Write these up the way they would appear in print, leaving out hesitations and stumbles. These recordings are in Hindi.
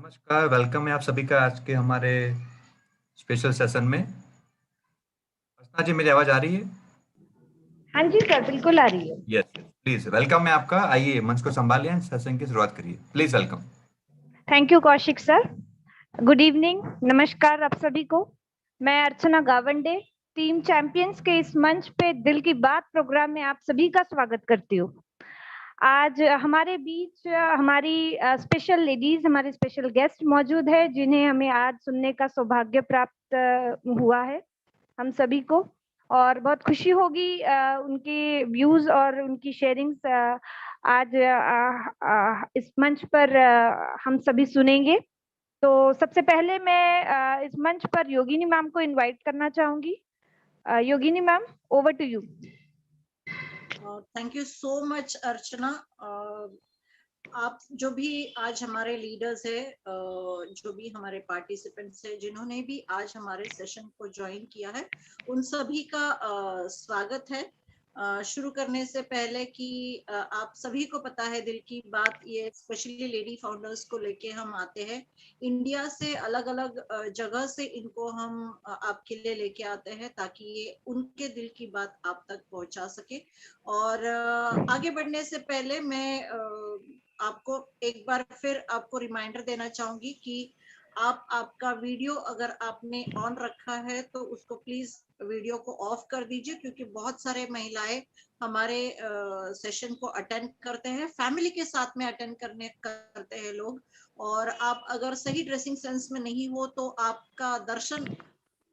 नमस्कार, वेलकम है आप सभी का आज के हमारे स्पेशल सेशन में। अर्चना जी, मेरी आवाज आ रही है? हाँ जी सर, बिल्कुल आ रही है। यस, प्लीज वेलकम है आपका। आइए मंच को संभालिए, सेशन की शुरुआत करिए, please welcome. Thank you Kaushik sir. Good evening, नमस्कार आप सभी को। मैं अर्चना गावंडे, टीम चैंपियंस के इस मंच पे दिल की बात प्रोग्राम में आप सभी का स्वागत करती हूँ। आज हमारे बीच हमारी स्पेशल लेडीज, हमारे स्पेशल गेस्ट मौजूद है, जिन्हें हमें आज सुनने का सौभाग्य प्राप्त हुआ है हम सभी को, और बहुत खुशी होगी उनके व्यूज और उनकी शेयरिंग्स आज इस मंच पर हम सभी सुनेंगे। तो सबसे पहले मैं इस मंच पर योगिनी मैम को इनवाइट करना चाहूंगी। Yogini ma'am, over to you. Thank you so much Archana. आप जो भी आज हमारे लीडर्स है, जो भी हमारे पार्टिसिपेंट्स है, जिन्होंने भी आज हमारे सेशन को ज्वाइन किया है, उन सभी का स्वागत है। शुरू करने से पहले कि आप सभी को पता है दिल की बात, ये स्पेशली लेडी फाउंडर्स को लेके हम आते हैं। इंडिया से अलग अलग जगह से इनको हम आपके लिए लेके आते हैं, ताकि ये उनके दिल की बात आप तक पहुंचा सके। और आगे बढ़ने से पहले मैं आपको एक बार फिर आपको रिमाइंडर देना चाहूंगी कि आपका वीडियो अगर आपने ऑन रखा है तो उसको प्लीज वीडियो को ऑफ कर दीजिए, क्योंकि बहुत सारे महिलाएं हमारे सेशन को अटेंड करते हैं, फैमिली के साथ में अटेंड करते हैं लोग। और आप अगर सही ड्रेसिंग सेंस में नहीं हो तो आपका दर्शन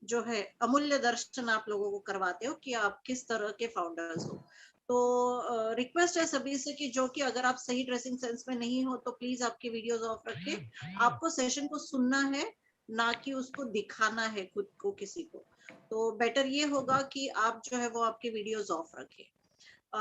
जो है, अमूल्य दर्शन आप लोगों को करवाते हो कि आप किस तरह के फाउंडर्स हो। तो रिक्वेस्ट है सभी से कि जो कि अगर आप सही ड्रेसिंग सेंस में नहीं हो तो प्लीज आपके वीडियोस ऑफ रखें। आपको सेशन को सुनना है, ना कि उसको दिखाना है खुद को किसी को। तो बेटर ये होगा कि आप जो है वो आपके वीडियोस ऑफ रखें।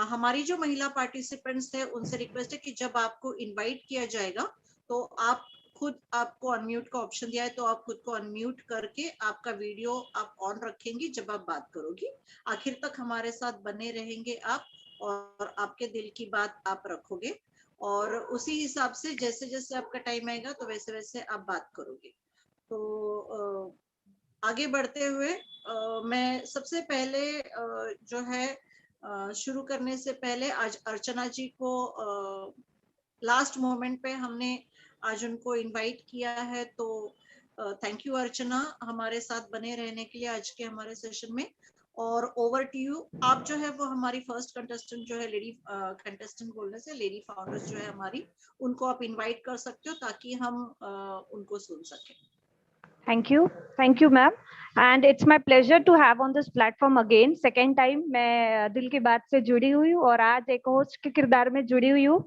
हमारी जो महिला पार्टिसिपेंट्स थे उनसे रिक्वेस्ट है कि जब आपको इनवाइट किया जाएगा तो आप खुद, आपको अनम्यूट का ऑप्शन दिया है तो आप खुद को अनम्यूट करके आपका वीडियो आप ऑन रखेंगे जब आप बात करोगी। आखिर तक हमारे साथ बने रहेंगे आप, और आपके दिल की बात आप रखोगे, और उसी हिसाब से जैसे जैसे आपका टाइम आएगा तो वैसे वैसे आप बात करोगे। तो आगे बढ़ते हुए मैं सबसे पहले जो है शुरू करने से पहले आज अर्चना जी को लास्ट मोमेंट पे हमने आज उनको इनवाइट किया है, तो थैंक यू अर्चना हमारे साथ बने रहने के लिए आज के हमारे सेशन में। और ओवर टू यू। आप जो है वो हमारी फर्स्ट कंटेस्टेंट जो है, लेडी कंटेस्टेंट बोलने से लेडी फाउंडर्स जो है हमारी, उनको आप इनवाइट कर सकते हो ताकि हम उनको सुन सकें। Thank you ma'am, and it's my pleasure to have on this platform again. Second time मैं दिल की बात से जुड़ी हुई हूँ और आज एक होस्ट के किरदार में जुड़ी हुई हूँ,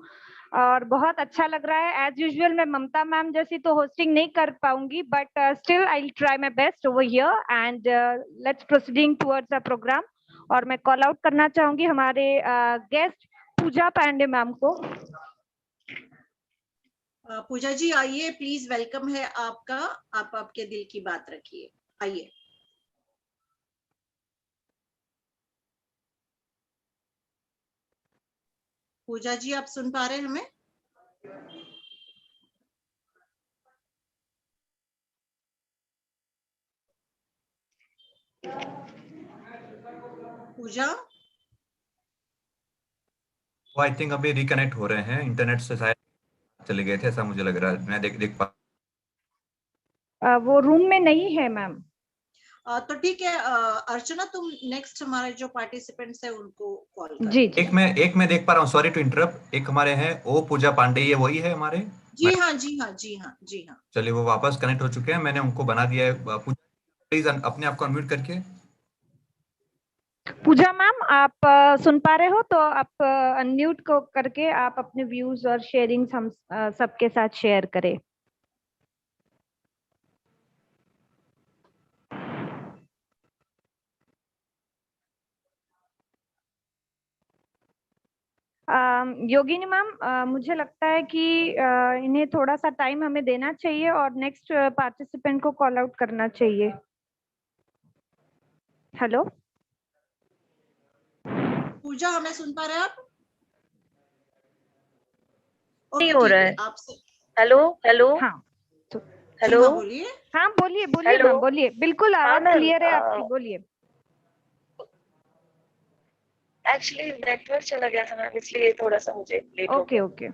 और बहुत अच्छा लग रहा है। एज यूजुअल मैं ममता मैम जैसी तो होस्टिंग नहीं कर पाऊंगी, but still I will try my best over here, and let's proceeding towards the programme. और मैं कॉल आउट करना चाहूंगी हमारे गेस्ट पूजा पांडे मैम को। पूजा जी आइए, प्लीज, वेलकम है आपका। आप आपके दिल की बात रखिए, आइए। पूजा जी, आप सुन पा रहे हैं हमें? पूजा, वो आई थिंक अभी रिकनेक्ट हो रहे हैं इंटरनेट से, शायद चले गए थे, ऐसा मुझे लग रहा है। मैं देख पा वो रूम में नहीं है मैम। तो ठीक है अर्चना, तुम नेक्स्ट हमारे जो पार्टिसिपेंट्स है उनको कॉल कर। जी एक मैं देख पा रहा हूँ, सॉरी टू इंटरप्ट। एक हमारे हैं ओ पूजा पांडे, ये वही है हमारे? जी हाँ, जी हाँ, जी हाँ, जी हाँ। चलिए, वो वापस कनेक्ट हो चुके हैं, मैंने उनको बना दिया है। पूजा, प्लीज अपने आप को अनम्यूट करके। पूजा मैम, आप सुन पा रहे हो तो आप अनम्यूट को करके आप अपने व्यूज और शेयरिंग्स हम सबके साथ शेयर करें। योगिनी मैम, मुझे लगता है कि इन्हें थोड़ा सा टाइम हमें देना चाहिए और नेक्स्ट पार्टिसिपेंट को कॉल आउट करना चाहिए। हेलो पूजा, हमें सुन पा रहे हैं आप? नहीं हो रहा है। आपसे हेलो हेलो। हाँ, तो जी हेलो हाँ, बोलिए। हाँ बोलिए बोलिए हेलो। मैम, बोलिए, बिल्कुल हाँ आवाज मैम, क्लियर है आपकी, बोलिए। एक्चुअली नेटवर्क चला गया था मैम, इसलिए थोड़ा सा मुझे लेट हो ओके गया। ओके।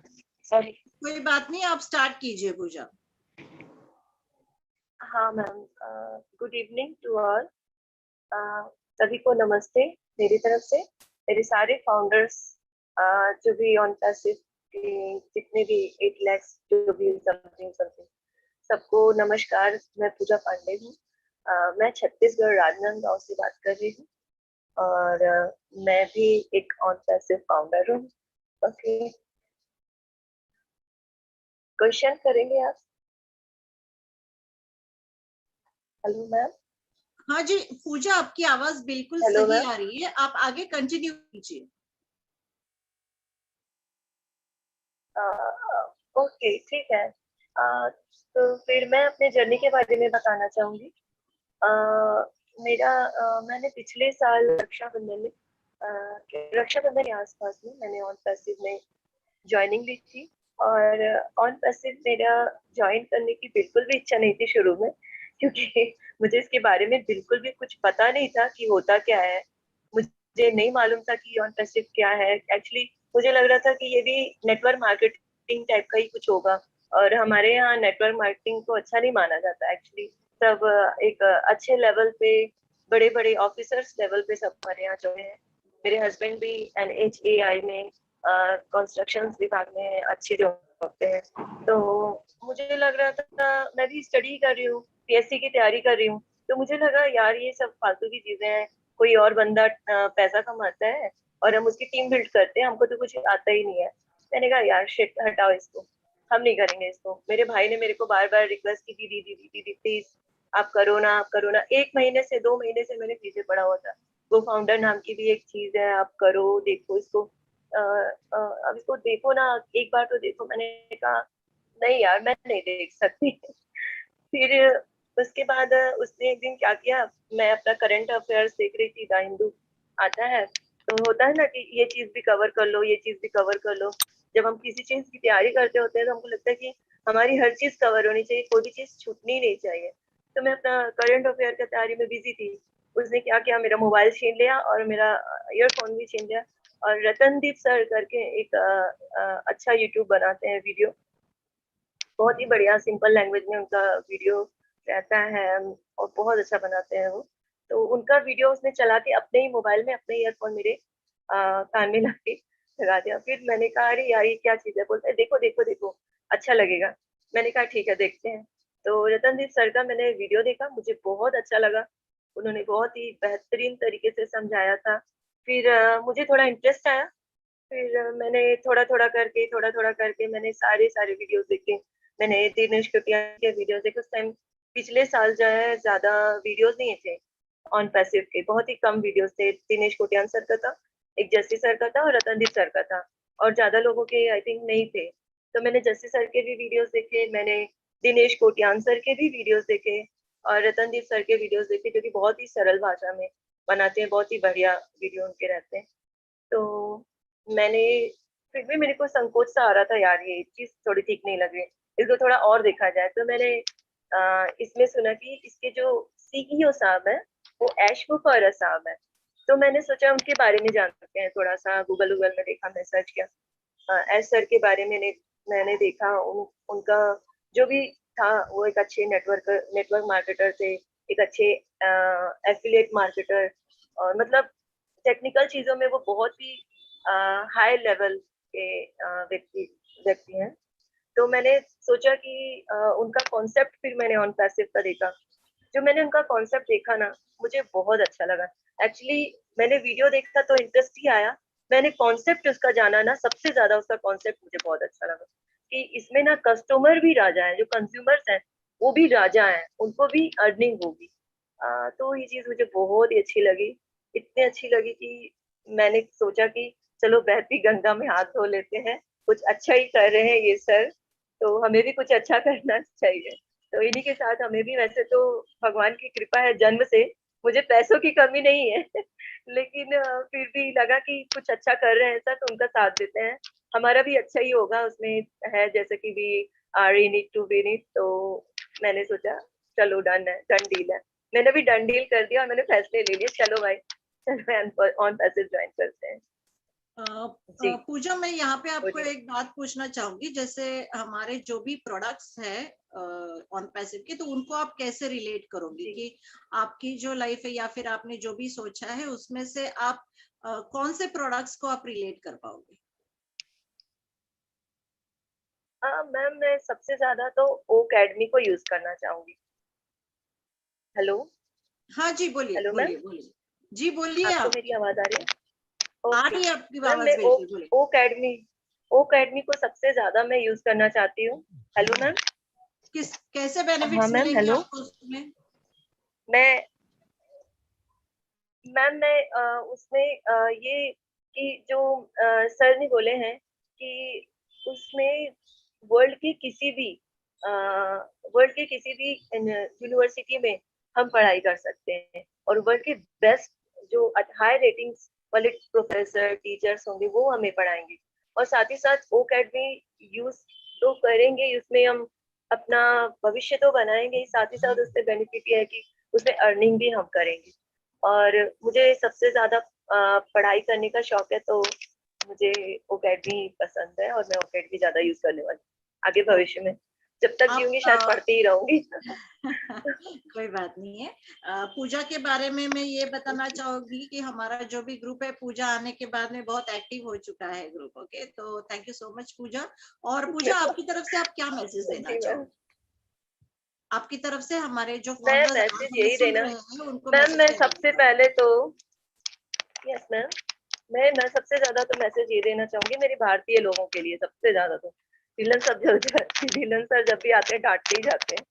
सॉरी। कोई बात नहीं, आप स्टार्ट कीजिए पूजा। हाँ ma'am, good evening to all. सभी को नमस्ते मेरी तरफ से। मेरे सारे फाउंडर्स, जो भी ऑन पैसिव के जितने भी 8 लाख जो भी समथिंग समथिंग, सबको नमस्कार। मैं पूजा पांडे हूँ। मैं छत्तीसगढ़ राजनांदगांव से बात कर रही हूँ और मैं भी एक ऑन पैसिव फाउंडर हूँ। ओके, क्वेश्चन करेंगे आप? Hello ma'am. हाँ जी पूजा, आपकी आवाज बिल्कुल हेलो सही मैम। आ रही है, आप आगे कंटिन्यू कीजिए। ओके ठीक है। तो फिर मैं अपने जर्नी के बारे में बताना चाहूंगी। मैंने पिछले साल रक्षाबंधन में, रक्षाबंधन के आसपास में मैंने ऑन पैसिव में ज्वाइनिंग ली थी। और ऑन पैसिव मेरा ज्वाइन करने की बिल्कुल भी इच्छा नहीं थी शुरू में, क्योंकि मुझे इसके बारे में बिल्कुल भी कुछ पता नहीं था कि होता क्या है। मुझे नहीं मालूम था कि ऑन पैसिव क्या है। एक्चुअली मुझे लग रहा था कि ये भी नेटवर्क मार्केटिंग टाइप का ही कुछ होगा, और हमारे यहाँ नेटवर्क मार्केटिंग को अच्छा नहीं माना जाता एक्चुअली। सब एक अच्छे लेवल पे, बड़े बड़े ऑफिसर्स लेवल पे सब हमारे यहाँ जो है। मेरे हस्बैंड भी NHAI में कंस्ट्रक्शन विभाग में अच्छी जॉब पे है। तो मुझे लग रहा था, मैं भी स्टडी कर रही हूँ, PSC की तैयारी कर रही हूँ, तो मुझे लगा यार ये सब फालतू की चीजें हैं। कोई और बंदा पैसा कमाता है और हम उसकी टीम बिल्ड करते हैं, हमको तो कुछ आता ही नहीं है। मैंने कहा यार शिट, हटाओ इसको, हम नहीं करेंगे इसको। मेरे भाई ने मेरे को बार बार रिक्वेस्ट की, दीदी दीदी दीदी प्लीज आप करो ना, आप करो ना। 1 महीने से 2 महीने से मैंने पीछे पड़ा हुआ था। वो फाउंडर नाम की भी एक चीज है, आप करो, देखो इसको। अब इसको देखो ना, एक बार तो देखो। मैंने कहा नहीं यार, मैं नहीं देख सकती। फिर उसके बाद उसने एक दिन क्या किया, मैं अपना करंट अफेयर्स देख रही थी, द हिंदू आता है, तो होता है ना कि ये चीज भी कवर कर लो, ये चीज भी कवर कर लो। जब हम किसी चीज की तैयारी करते होते हैं तो हमको लगता है कि हमारी हर चीज कवर होनी चाहिए, कोई भी चीज छूटनी नहीं चाहिए। तो मैं अपना करंट अफेयर की तैयारी में बिजी थी। उसने क्या किया, मेरा मोबाइल छीन लिया और मेरा ईयरफोन भी छीन लिया। और रतनदीप सर करके एक अच्छा यूट्यूब बनाते हैं वीडियो, बहुत ही बढ़िया सिंपल लैंग्वेज में उनका वीडियो रहता है और बहुत अच्छा बनाते हैं वो। तो उनका वीडियो उसने चला के अपने ही मोबाइल में, अपने ईयरफोन मेरे कान में लगा दिया। फिर मैंने कहा अरे यार ये क्या चीज है, बोलते देखो देखो देखो अच्छा लगेगा। मैंने कहा ठीक है देखते हैं। तो रतनदीप सर का मैंने वीडियो देखा, मुझे बहुत अच्छा लगा। उन्होंने बहुत ही बेहतरीन तरीके से समझाया था। फिर मुझे थोड़ा इंटरेस्ट आया। फिर मैंने थोड़ा थोड़ा करके मैंने सारे सारे वीडियोस देखे। मैंने दिनेश कटिया के वीडियोस देखे। उस टाइम पिछले साल जो है ज्यादा वीडियोस नहीं थे ऑन पैसिव के, बहुत ही कम वीडियोस थे। दिनेश कोटियान सर का था, एक जस्सी सर का था और रतनदीप सर का था, और ज्यादा लोगों के आई थिंक नहीं थे। तो मैंने जस्सी सर के भी वीडियोस देखे, मैंने दिनेश कोटियान सर के भी वीडियोस देखे और रतनदीप सर के वीडियोस देखे, जो कि बहुत ही सरल भाषा में बनाते हैं, बहुत ही बढ़िया वीडियो उनके रहते हैं। तो मैंने, फिर भी मेरे को संकोच सा आ रहा था यार, ये चीज थोड़ी ठीक नहीं लग रही, इसको थोड़ा और देखा जाए। तो मैंने इसमें सुना कि इसके जो CEO साहब है वो ऐश मुफर्रर साहब है। तो मैंने सोचा उनके बारे में जान सकते हैं, थोड़ा सा गूगल में देखा, मैं सर्च किया ऐश सर के बारे में। मैंने देखा उनका जो भी था, वो एक अच्छे नेटवर्क मार्केटर थे, एक अच्छे एफिलिएट मार्केटर, और मतलब टेक्निकल चीजों में वो बहुत ही हाई लेवल के व्यक्ति हैं। तो मैंने सोचा कि उनका कॉन्सेप्ट, फिर मैंने ऑन पैसिव का देखा। जो मैंने उनका कॉन्सेप्ट देखा ना, मुझे बहुत अच्छा लगा। एक्चुअली मैंने वीडियो देखा तो इंटरेस्ट ही आया, मैंने कॉन्सेप्ट उसका जाना ना, सबसे ज्यादा उसका कॉन्सेप्ट मुझे बहुत अच्छा लगा कि इसमें ना कस्टमर भी राजा है, जो कंज्यूमर्स हैं वो भी राजा हैं, उनको भी अर्निंग होगी। तो ये चीज मुझे बहुत ही अच्छी लगी, इतनी अच्छी लगी कि मैंने सोचा कि चलो बहती गंगा में हाथ धो लेते हैं, कुछ अच्छा ही कर रहे हैं ये सर, तो हमें भी कुछ अच्छा करना चाहिए। तो इन्हीं के साथ हमें भी, वैसे तो भगवान की कृपा है जन्म से, मुझे पैसों की कमी नहीं है लेकिन फिर भी लगा कि कुछ अच्छा कर रहे हैं सर, तो उनका साथ देते हैं, हमारा भी अच्छा ही होगा उसमें है, जैसे कि we are in it to win it. तो मैंने सोचा चलो डन है, डन डील है। मैंने भी डन डील कर दिया और मैंने फैसले ले लिए, चलो भाई चलो ऑन पैसिव ज्वाइन करते हैं। जी पूजा, मैं यहाँ पे आपको बोलिए। एक बात पूछना चाहूंगी, जैसे हमारे जो भी प्रोडक्ट्स है ऑन पैसिव के, तो उनको आप कैसे रिलेट करोगे जी। कि आपकी जो लाइफ है या फिर आपने जो भी सोचा है उसमें से आप कौन से प्रोडक्ट्स को आप रिलेट कर पाओगे? मैम मैं सबसे ज्यादा तो ओकेडमी को यूज करना चाहूंगी। हेलो हाँ जी, बोलिए हेलो मैम, बोलिए बोलिए। जी बोलिए आपको आप। मेरी आवाज आ रही है? आ ओके रही है आपकी मैम, आवाज, मैं बिल्कुल बोलिए। ओकेडमी को सबसे ज्यादा मैं यूज करना चाहती हूँ। Hello ma'am. कैसे हाँ बेनिफिट्स मैम मिलेंगे हेलो। आपको उसमें? मैं मैम मैं उसमें ये कि जो सर ने बोले हैं कि उसमें वर्ल्ड के किसी भी यूनिवर्सिटी में हम पढ़ाई कर सकते हैं, और वर्ल्ड के बेस्ट जो हाई रेटिंग्स वाले प्रोफेसर टीचर्स होंगे वो हमें पढ़ाएंगे। और साथ ही साथ ओकेडमी यूज तो करेंगे, उसमें हम अपना भविष्य तो बनाएंगे, साथ ही साथ उससे बेनिफिट ये है कि उसमें अर्निंग भी हम करेंगे। और मुझे सबसे ज्यादा पढ़ाई करने का शौक है, तो मुझे ओकेडमी पसंद है और मैं ओकेडमी ज्यादा यूज करने वाली हूँ आगे भविष्य में। जब तक आप जीऊंगी शायद पढ़ती ही रहूंगी। कोई बात नहीं है। पूजा के बारे में मैं ये बताना चाहूंगी कि हमारा जो भी ग्रुप है, पूजा आने के बाद में बहुत एक्टिव हो चुका है ग्रुप। ओके, तो थैंक यू सो मच पूजा। और पूजा, आपकी तरफ से आप क्या मैसेज देना जी मैम, चाहोगे? आपकी तरफ से हमारे जो मैं फाउंडर्स आज मैसेज हमें यही सुन देना रहे हैं उनको मैम, मैसेज मैं क्या सबसे देना? पहले तो यस मैम, मैं सबसे ज्यादा तो मैसेज ये देना चाहूंगी मेरे भारतीय लोगों के लिए। सबसे ज्यादा तो विलन सर जब भी आते हैं डांटते ही जाते हैं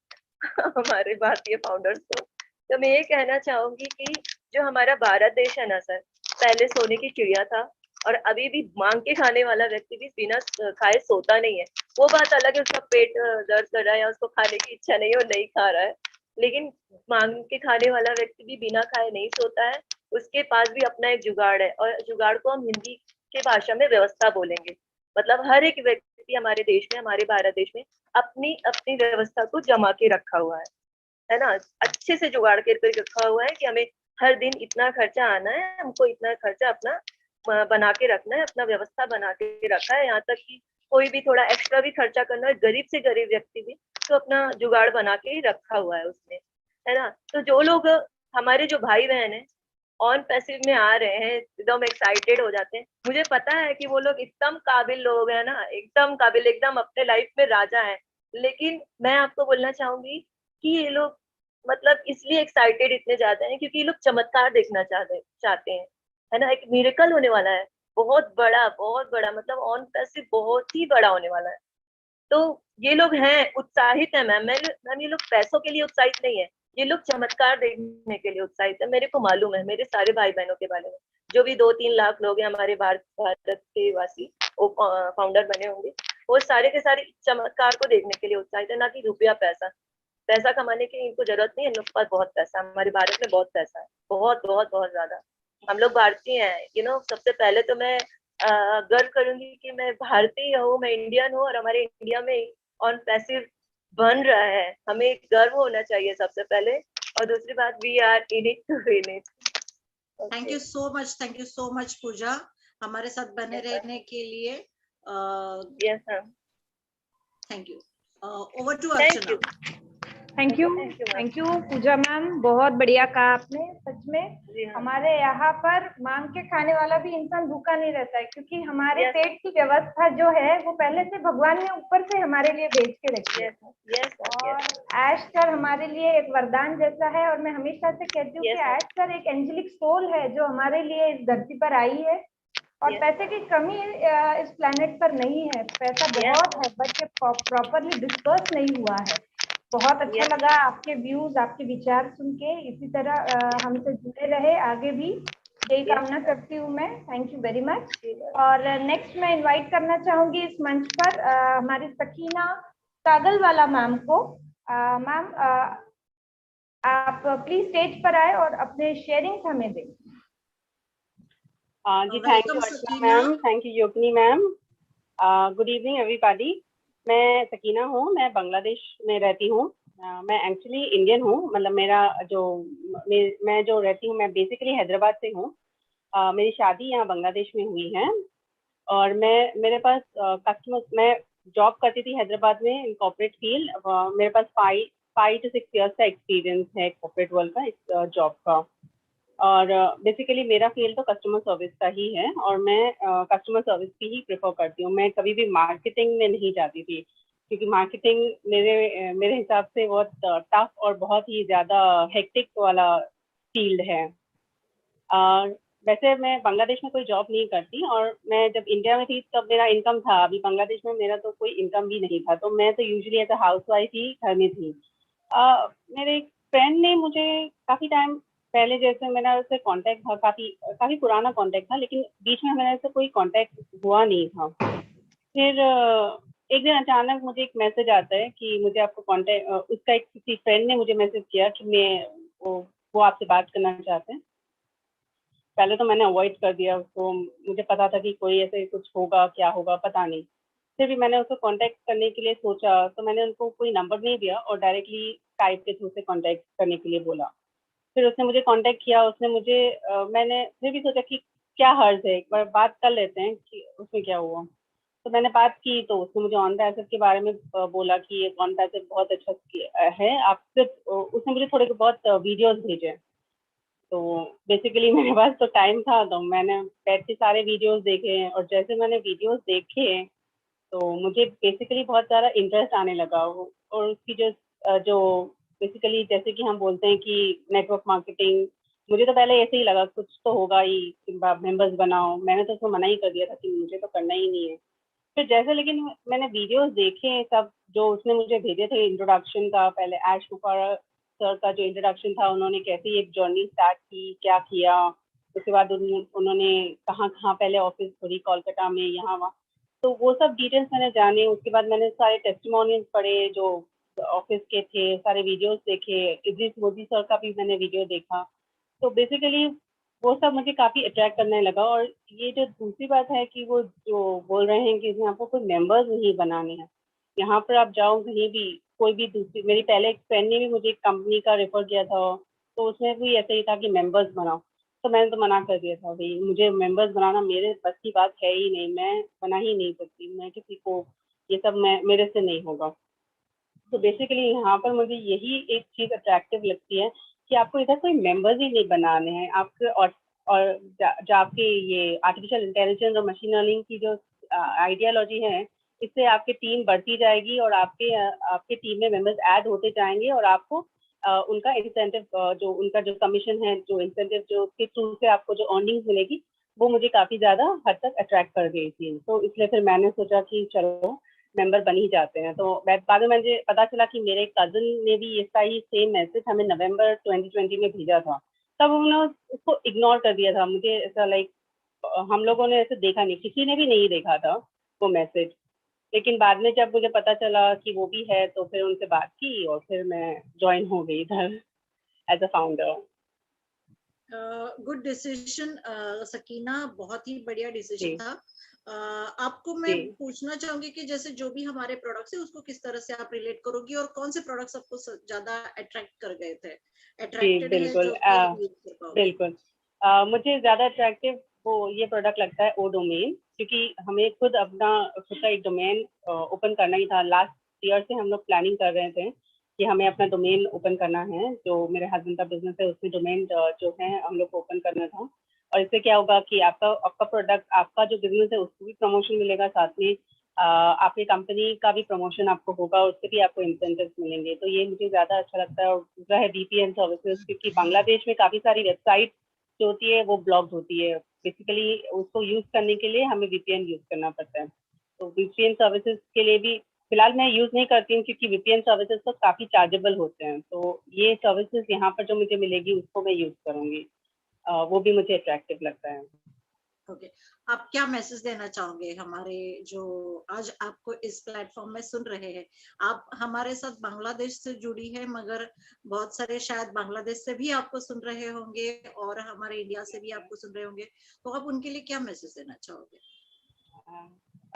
हमारे भारतीय फाउंडर्स को। तो मैं ये कहना चाहूंगी कि जो हमारा भारत देश है ना सर, पहले सोने की चिड़िया था, और अभी भी मांग के खाने वाला व्यक्ति भी बिना खाए सोता नहीं है। वो बात अलग है, उसका पेट दर्द कर रहा है या उसको खाने की इच्छा नहीं है, वो नहीं खा रहा है, लेकिन मांग के खाने वाला व्यक्ति भी बिना खाए नहीं सोता है। उसके पास भी अपना एक जुगाड़ है, और जुगाड़ को हम हिंदी के भाषा में व्यवस्था बोलेंगे। मतलब हर एक व्यक्ति हमारे देश में, हमारे भारत देश में अपनी अपनी व्यवस्था को जमा के रखा हुआ है ना, अच्छे से जुगाड़ करके रखा हुआ है कि हमें हर दिन इतना खर्चा आना है, हमको इतना खर्चा अपना बना के रखना है, अपना व्यवस्था बना के रखा है। यहाँ तक कि कोई भी थोड़ा एक्स्ट्रा भी खर्चा करना है, गरीब से गरीब व्यक्ति भी, तो अपना जुगाड़ बना के ही रखा हुआ है उसने, है ना। तो जो लोग हमारे जो भाई बहन है ऑन पैसिव में आ रहे हैं, एकदम एक्साइटेड हो जाते हैं। मुझे पता है कि वो लोग एकदम काबिल लोग हैं ना, एकदम काबिल, एकदम अपने लाइफ में राजा हैं। लेकिन मैं आपको बोलना चाहूंगी कि ये लोग मतलब इसलिए एक्साइटेड इतने ज्यादा हैं क्योंकि ये लोग चमत्कार देखना चाहते हैं, है ना। एक मिरेकल होने वाला है, बहुत बड़ा, मतलब ऑन पैसिव बहुत ही बड़ा होने वाला है। तो ये लोग हैं, उत्साहित है मैम, ये लोग पैसों के लिए उत्साहित नहीं है, ये लोग चमत्कार देखने के लिए उत्साहित है। मेरे को मालूम है मेरे सारे भाई बहनों के बारे में, जो भी 2-3 लाख लोग हैं हमारे भारत के वासी, वो फाउंडर बने होंगे, वो सारे के सारे चमत्कार को देखने के लिए उत्साहित है, ना कि रुपया पैसा। पैसा कमाने की इनको जरूरत नहीं है, इन लोग के पास बहुत पैसा है, हमारे भारत में बहुत पैसा है, बहुत बहुत बहुत ज्यादा। हम लोग भारतीय हैं, सबसे पहले तो मैं गर्व करूंगी कि मैं भारतीय हूँ, मैं इंडियन हूँ, और हमारे इंडिया में ऑन पैसिव बन रहा है, हमें गर्व होना चाहिए सबसे पहले। और दूसरी बात, we are in it to win it. Thank you so much Pooja, हमारे साथ बने रहने के लिए। Yes ma'am, thank you. Over to thank Archana. You, thank you Pooja ma'am, बहुत बढ़िया कहा आपने। सच में जी हाँ, हमारे यहाँ पर मांग के खाने वाला भी इंसान भूखा नहीं रहता है, क्योंकि हमारे Yes. पेट की व्यवस्था जो है वो पहले से भगवान ने ऊपर से हमारे लिए भेज के रखी है। और ऐश सर हमारे लिए एक वरदान जैसा है, और मैं हमेशा से कहती हूँ Yes, कि sir. ऐश सर एक एंजेलिक सोल है जो हमारे लिए इस धरती पर आई है। और Yes. पैसे की कमी इस प्लेनेट पर नहीं है, पैसा बहुत है, बट ये प्रॉपरली डिस्पर्स नहीं हुआ है। बहुत अच्छा Yes. लगा आपके व्यूज, आपके विचार सुन के। इसी तरह हमसे जुड़े रहे, आगे भी यही कामना करती हूँ मैं। Thank you very much. और नेक्स्ट मैं इनवाइट करना चाहूंगी इस मंच पर हमारी सकीना कागलवाला मैम को। मैम आप प्लीज स्टेज पर आए और अपने शेयरिंग्स हमें दें। जी thank you Archana ma'am, thank you Yogini ma'am. Good evening everybody. मैं सकीना हूँ, मैं बांग्लादेश में रहती हूँ। मैं एक्चुअली इंडियन हूँ, मतलब मेरा जो मैं जो रहती हूँ, मैं बेसिकली हैदराबाद से हूँ। मेरी शादी यहाँ बांग्लादेश में हुई है और मेरे पास कस्टमर, मैं जॉब करती थी हैदराबाद में इन कॉर्पोरेट फील्ड। मेरे पास 5 to 6 years का एक्सपीरियंस है कॉर्पोरेट वर्ल्ड का, इस जॉब का। और बेसिकली मेरा फील्ड तो कस्टमर सर्विस का ही है और मैं कस्टमर सर्विस की ही प्रेफर करती हूँ। मैं कभी भी मार्केटिंग में नहीं जाती थी, क्योंकि मार्केटिंग मेरे हिसाब से बहुत टफ और बहुत ही ज़्यादा हेक्टिक वाला फील्ड है। वैसे मैं बांग्लादेश में कोई जॉब नहीं करती, और मैं जब इंडिया में थी तब मेरा इनकम था। अभी बांग्लादेश में मेरा तो कोई इनकम भी नहीं था, तो मैं तो usually as a housewife ही घर में थी। मेरे एक फ्रेंड ने मुझे काफ़ी टाइम पहले, जैसे मेरा उससे कांटेक्ट था, काफ़ी काफ़ी पुराना कांटेक्ट था, लेकिन बीच में मेरे से कोई कांटेक्ट हुआ नहीं था। फिर एक दिन अचानक मुझे एक मैसेज आता है कि मुझे आपको कांटेक्ट, उसका एक किसी फ्रेंड ने मुझे मैसेज किया कि वो आपसे बात करना चाहते हैं। पहले तो मैंने अवॉइड कर दिया उसको, मुझे पता था कि कोई ऐसे कुछ होगा, क्या होगा पता नहीं। फिर भी मैंने उसको कांटेक्ट करने के लिए सोचा, तो मैंने उनको कोई नंबर नहीं दिया और डायरेक्टली स्काइप के थ्रू से कांटेक्ट करने के लिए बोला। फिर उसने मुझे कांटेक्ट किया, उसने मुझे मैंने फिर भी सोचा कि क्या हर्ज है, एक बार बात कर लेते हैं कि उसमें क्या हुआ। तो मैंने बात की, तो उसने मुझे ऑन पैसेव के बारे में बोला कि ये ऑन पैसेव बहुत अच्छा है। आप सिर्फ उसने मुझे थोड़े बहुत वीडियोज भेजे। तो बेसिकली मेरे पास तो टाइम था, तो मैंने बैठ के सारे वीडियोस देखे, और जैसे मैंने वीडियोस देखे तो मुझे बेसिकली बहुत ज़्यादा इंटरेस्ट आने लगा और उसकी जो बेसिकली जैसे कि हम बोलते हैं कि नेटवर्क मार्केटिंग, मुझे तो पहले ऐसे ही लगा कुछ तो होगा ही, मेंबर्स बनाओ। मैंने तो उसको मना ही कर दिया था कि मुझे तो करना ही नहीं है। फिर जैसे लेकिन मैंने वीडियोस देखे सब, जो उसने मुझे भेजे थे इंट्रोडक्शन का, पहले ऐश मुफारा सर का जो इंट्रोडक्शन था, उन्होंने कैसे ये जर्नी स्टार्ट की, क्या किया, उसके बाद उन्होंने कहाँ कहाँ पहले ऑफिस खोली, कोलकाता में, यहाँ वहाँ, तो वो सब डिटेल्स मैंने जाने। उसके बाद मैंने सारे टेस्टिमोनियल्स पढ़े जो ऑफिस के थे, सारे वीडियोस देखे, इद्रिस मोदी सर का भी मैंने वीडियो देखा। तो बेसिकली वो सब मुझे काफ़ी अट्रैक्ट करने लगा। और ये जो दूसरी बात है कि वो जो बोल रहे हैं कि यहाँ पर कोई मेंबर्स नहीं बनाने हैं, यहाँ पर आप जाओ कहीं भी, कोई भी दूसरी, मेरी पहले एक फ्रेंड ने भी मुझे एक कंपनी का रेफर किया था, तो उसमें भी ऐसा ही था कि मेंबर्स बनाओ। तो मैंने तो मना कर दिया था, भाई मुझे मेंबर्स बनाना मेरे बस की बात है ही नहीं, मैं बना ही नहीं सकती, मैं किसी को ये सब मैं मेरे से नहीं होगा। तो बेसिकली यहाँ पर मुझे यही एक चीज़ अट्रैक्टिव लगती है कि आपको इधर कोई मेंबर्स ही नहीं बनाने हैं आपके। और जो आपके ये आर्टिफिशियल इंटेलिजेंस और मशीन लर्निंग की जो आइडियोलॉजी है, इससे आपकी टीम बढ़ती जाएगी और आपके टीम में मेंबर्स ऐड होते जाएंगे, और आपको उनका इंसेंटिव, जो उनका जो कमीशन है, जो इंसेंटिव जो उसके थ्रू से आपको जो अर्निंग्स मिलेगी, वो मुझे काफ़ी ज़्यादा हद तक अट्रैक्ट कर गई थी। तो इसलिए फिर मैंने सोचा कि चलो मेंबर बन ही जाते हैं। तो बाद में मुझे पता चला कि मेरे कज़न ने भी इसका ही सेम मैसेज हमें नवंबर 2020 में भेजा था। तब उन्होंने उसको इग्नोर कर दिया था। मुझे ऐसा लाइक हम लोगों ने ऐसे देखा नहीं, किसी ने भी नहीं देखा था वो मैसेज। लेकिन बाद में जब मुझे पता चला कि वो भी है, तो फिर उनसे बात की और फिर मैं ज्वाइन हो गई इधर as a founder. Good decision Sakina, बहुत ही बढ़िया डिसीजन जी था। आपको मैं जी पूछना चाहूंगी कि जैसे जो भी हमारे प्रोडक्ट्स है उसको किस तरह से आप रिलेट करोगी, और कौन से प्रोडक्ट्स आपको ज्यादा अट्रैक्ट कर गए थे, जी अट्रैक्टेड है, बिल्कुल, जो कि आप यूज कर पाओगे? बिल्कुल। मुझे ज़्यादा अट्रैक्टिव वो ये प्रोडक्ट लगता है ओ डोमेन, क्योंकि हमें खुद का एक डोमेन ओपन करना ही था। लास्ट ईयर से हम लोग प्लानिंग कर रहे थे कि हमें अपना डोमेन ओपन करना है। जो मेरे हस्बैंड का बिजनेस है उसमें डोमेन जो है हम लोग को ओपन करना था। और इससे क्या होगा कि आपका प्रोडक्ट, आपका जो बिजनेस है उसको भी प्रमोशन मिलेगा, साथ में आपकी कंपनी का भी प्रमोशन आपको होगा, उससे भी आपको इंसेंटिव्स मिलेंगे। तो ये मुझे ज़्यादा अच्छा लगता है। और दूसरा है VPN सर्विसेज, क्योंकि बांग्लादेश में काफ़ी सारी वेबसाइट जो होती है वो ब्लॉक्ड होती है। बेसिकली उसको यूज़ करने के लिए हमें VPN यूज़ करना पड़ता है। तो VPN सर्विसेज के लिए भी फिलहाल मैं यूज़ नहीं करती हूँ, क्योंकि VPN सर्विसेज तो काफ़ी चार्जेबल होते हैं। तो ये सर्विसेज यहाँ पर जो मुझे मिलेगी उसको मैं यूज़ करूँगी। वो भी मुझे अट्रैक्टिव लगता है। ओके, आप क्या मैसेज देना चाहोगे हमारे जो आज आपको इस प्लेटफॉर्म में सुन रहे हैं? आप हमारे साथ बांग्लादेश से जुड़ी है, मगर बहुत सारे शायद बांग्लादेश से भी आपको सुन रहे होंगे और हमारे इंडिया से भी आपको सुन रहे होंगे, तो आप उनके लिए क्या मैसेज देना चाहोगे?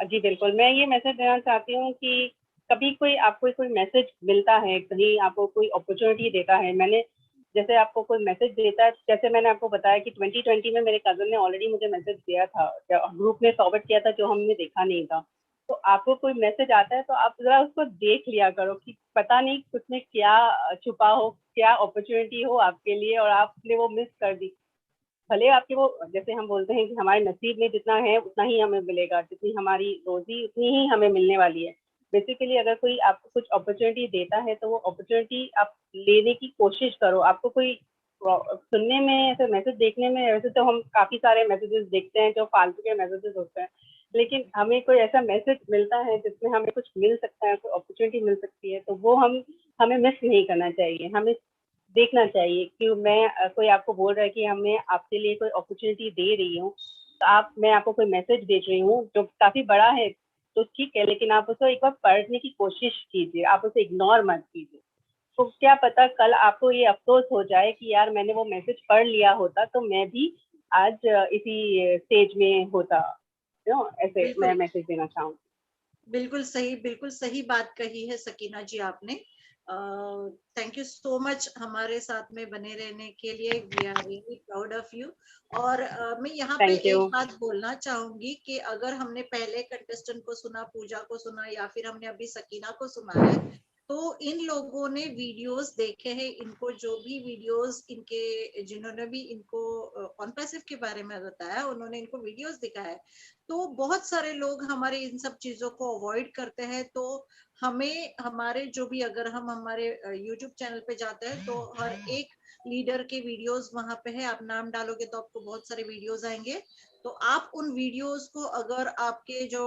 जी बिल्कुल, मैं ये मैसेज देना चाहती हूँ कि कभी कोई आपको कोई मैसेज मिलता है, कहीं आपको कोई अपॉर्चुनिटी देता है, मैंने जैसे आपको कोई मैसेज देता है, जैसे मैंने आपको बताया कि 2020 में मेरे कजन ने ऑलरेडी मुझे मैसेज दिया था, ग्रुप में फॉरवर्ड किया था, जो हमने देखा नहीं था। तो आपको कोई मैसेज आता है तो आप जरा उसको देख लिया करो कि पता नहीं उसमें क्या छुपा हो, क्या अपॉर्चुनिटी हो आपके लिए और आपने वो मिस कर दी। भले आपके वो, जैसे हम बोलते हैं कि हमारे नसीब में जितना है उतना ही हमें मिलेगा, जितनी हमारी रोजी उतनी ही हमें मिलने वाली है। बेसिकली अगर कोई आपको कुछ अपॉर्चुनिटी देता है तो वो अपॉर्चुनिटी आप लेने की कोशिश करो। आपको कोई सुनने में, ऐसे मैसेज देखने में, वैसे तो हम काफी सारे मैसेजेस देखते हैं जो फालतू के मैसेजेस होते हैं, लेकिन हमें कोई ऐसा मैसेज मिलता है जिसमें हमें कुछ मिल सकता है, कोई अपॉर्चुनिटी मिल सकती है, तो वो हमें मिस नहीं करना चाहिए, हमें देखना चाहिए कि कोई आपको बोल रहा है कि हमें आपके लिए कोई अपॉर्चुनिटी दे रही हूँ, तो मैं आपको कोई मैसेज भेज रही हूँ जो काफी बड़ा है तो ठीक है, लेकिन आप उसको एक बार पढ़ने की कोशिश कीजिए, आप उसे इग्नोर मत कीजिए। तो क्या पता कल आपको ये अफसोस हो जाए कि यार मैंने वो मैसेज पढ़ लिया होता तो मैं भी आज इसी स्टेज में होता। ऐसे मैं मैसेज देना चाहूँगी। बिल्कुल सही बात कही है सकीना जी आपने। थैंक यू सो मच हमारे साथ में बने रहने के लिए। We are really proud of you. और मैं यहाँ पे एक बात बोलना चाहूंगी कि अगर हमने पहले कंटेस्टेंट को सुना, पूजा को सुना, या फिर हमने अभी सकीना को सुना है, तो इन लोगों ने वीडियोस देखे हैं। इनको जो भी वीडियोस इनके, जिन्होंने भी इनको ऑन पैसिव के बारे में बताया, उन्होंने इनको वीडियोस दिखाया है। तो बहुत सारे लोग हमारे इन सब चीजों को अवॉइड करते हैं। तो हमें हमारे जो भी, अगर हम हमारे YouTube चैनल पे जाते हैं तो हर एक लीडर के वीडियोस वहां पे है। आप नाम डालोगे तो आपको बहुत सारे वीडियोस आएंगे। तो आप उन वीडियोस को, अगर आपके जो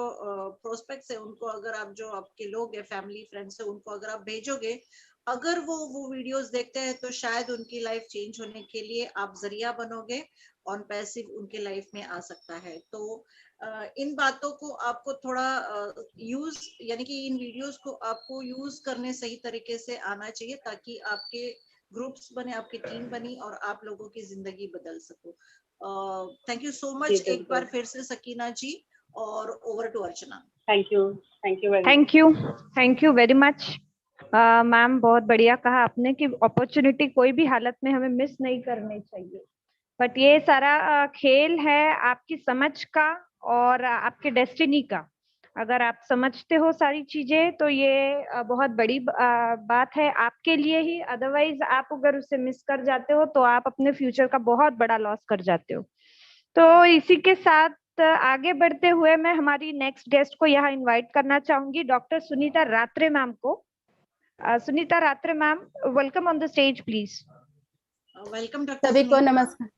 प्रोस्पेक्ट्स है उनको, अगर आप जो आपके लोग है, फैमिली फ्रेंड्स है, उनको अगर आप भेजोगे, अगर वो वीडियोस देखते हैं तो शायद उनकी लाइफ चेंज होने के लिए आप जरिया बनोगे। ऑन पैसिव उनके लाइफ में आ सकता है। तो इन बातों को आपको थोड़ा यूज, यानी कि इन वीडियोस को आपको यूज करने सही तरीके से आना चाहिए, ताकि आपके ग्रुप्स बने, आपकी टीम बनी और आप लोगों की जिंदगी बदल सको। थैंक यू सो मच एक बार फिर से सकीना जी, और over to Archana. Thank you very much ma'am. बहुत बढ़िया कहा आपने कि अपॉर्चुनिटी कोई भी हालत में हमें मिस नहीं करनी चाहिए। बट ये सारा खेल है आपकी समझ का और आपके डेस्टिनी का। अगर आप समझते हो सारी चीजें तो ये बहुत बड़ी बात है आपके लिए ही। अदरवाइज आप अगर उसे मिस कर जाते हो तो आप अपने फ्यूचर का बहुत बड़ा लॉस कर जाते हो। तो इसी के साथ आगे बढ़ते हुए मैं हमारी नेक्स्ट गेस्ट को यहाँ इनवाइट करना चाहूंगी, डॉक्टर सुनीता रात्रे मैम को। Sunita Ratre ma'am, welcome on the stage please. Welcome doctor. सभी को नमस्कार।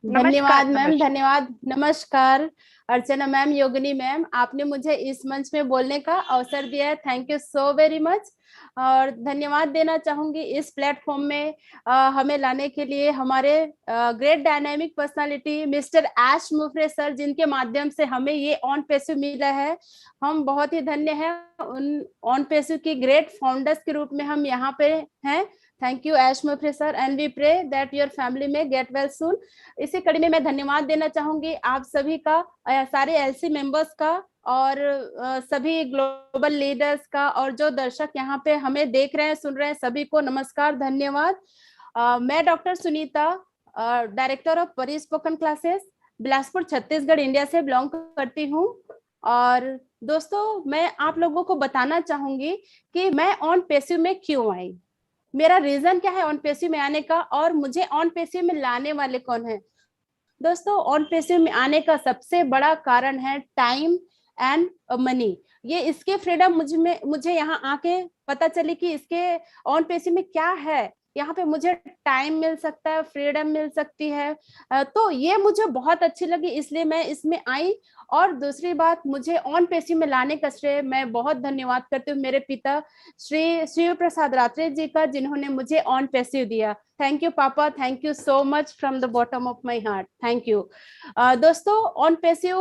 धन्यवाद मैम, धन्यवाद। नमस्कार अर्चना मैम, योगिनी मैम, आपने मुझे इस मंच में बोलने का अवसर दिया है। Thank you so very much. और धन्यवाद देना चाहूंगी इस प्लेटफॉर्म में हमें लाने के लिए हमारे ग्रेट डायनामिक पर्सनालिटी मिस्टर ऐश मुफ्रे सर, जिनके माध्यम से हमें ये ऑन पैसिव मिला है। हम बहुत ही धन्य हैं, उन ऑन पैसिव की ग्रेट फाउंडर्स के रूप में हम यहाँ पे हैं। Thank you Ash Mufareh sir, and we pray that your family may get well soon. इसी कड़ी में मैं धन्यवाद देना चाहूंगी आप सभी का, सारे एलसी मेंबर्स का, और सभी ग्लोबल लीडर्स का, और जो दर्शक यहाँ पे हमें देख रहे हैं, सुन रहे हैं, सभी को नमस्कार, धन्यवाद। मैं डॉक्टर सुनीता, डायरेक्टर ऑफ परी spoken classes, Bilaspur Chhattisgarh India से बिलोंग करती हूँ। और दोस्तों, मैं आप लोगों को बताना चाहूंगी कि मैं ऑन पैसिव में क्यों आई, मेरा रीजन क्या है ऑन पैसिव में आने का, और मुझे ऑन पैसिव में लाने वाले कौन है। दोस्तों, ऑन पैसिव में आने का सबसे बड़ा कारण है टाइम एंड मनी। ये इसके फ्रीडम मुझे यहाँ आके पता चली कि इसके ऑन पैसिव में क्या है। यहाँ पे मुझे टाइम मिल सकता है, फ्रीडम मिल सकती है, तो ये मुझे बहुत अच्छी लगी, इसलिए मैं इसमें आई। और दूसरी बात, मुझे ऑन पैसिव में लाने का श्रेय मैं बहुत धन्यवाद करती हूँ मेरे पिता श्री शिव प्रसाद रात्रे जी का, जिन्होंने मुझे ऑन पैसिव दिया। थैंक यू पापा, thank you so much from the bottom of my heart, thank you. दोस्तों, ऑन पैसिव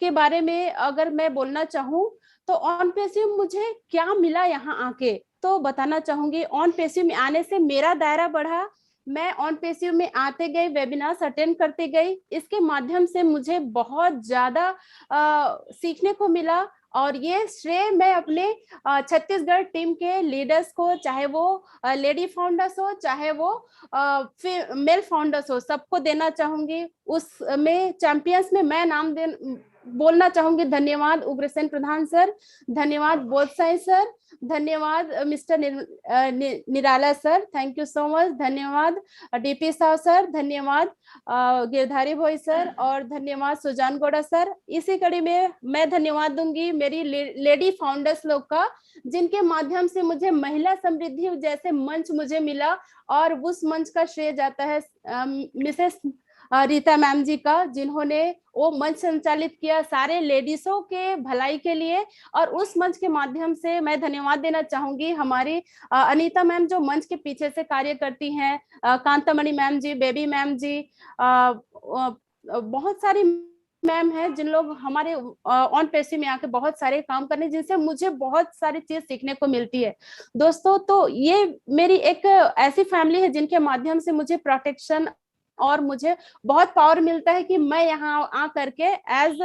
के बारे में अगर मैं बोलना चाहूँ तो ऑन पैसिव मुझे क्या मिला यहाँ आके, तो बताना चाहूंगी। ऑन पैसिव में आने से मेरा दायरा बढ़ा, मैं ऑन पैसिव में आते गई, वेबिनार्स अटेंड करते गई, इसके माध्यम से मुझे बहुत ज्यादा सीखने को मिला। और ये श्रेय मैं अपने छत्तीसगढ़ टीम के लीडर्स को, चाहे वो लेडी फाउंडर्स हो, चाहे वो मेल फाउंडर्स हो, सबको देना चाहूंगी। उसमें चैंपियंस में मैं नाम बोलना चाहूंगी। धन्यवाद उग्रसेन प्रधान सर, धन्यवाद बोधसाई सर, धन्यवाद mister Nirala sir, thank you so much, धन्यवाद डीपी साहब सर, धन्यवाद गिरधारी भोई सर, और धन्यवाद सुजान गौड़ा सर। इसी कड़ी में मैं धन्यवाद दूंगी मेरी लेडी फाउंडर्स लोग का, जिनके माध्यम से मुझे महिला समृद्धि जैसे मंच मुझे मिला, और उस मंच का श्रेय जाता है मिसेस रीता मैम जी का, जिन्होंने वो मंच संचालित किया सारे लेडीजों के भलाई के लिए। और उस मंच के माध्यम से मैं धन्यवाद देना चाहूंगी हमारी अनीता मैम, जो मंच के पीछे से कार्य करती हैं, कांतामणि मैम जी, बेबी मैम जी, बहुत सारी मैम है जिन लोग हमारे ऑन पेसी में आके बहुत सारे काम करने, जिनसे मुझे बहुत सारी चीज सीखने को मिलती है दोस्तों। तो ये मेरी एक ऐसी फैमिली है जिनके माध्यम से मुझे प्रोटेक्शन और मुझे बहुत पावर मिलता है कि मैं यहाँ आ करके एज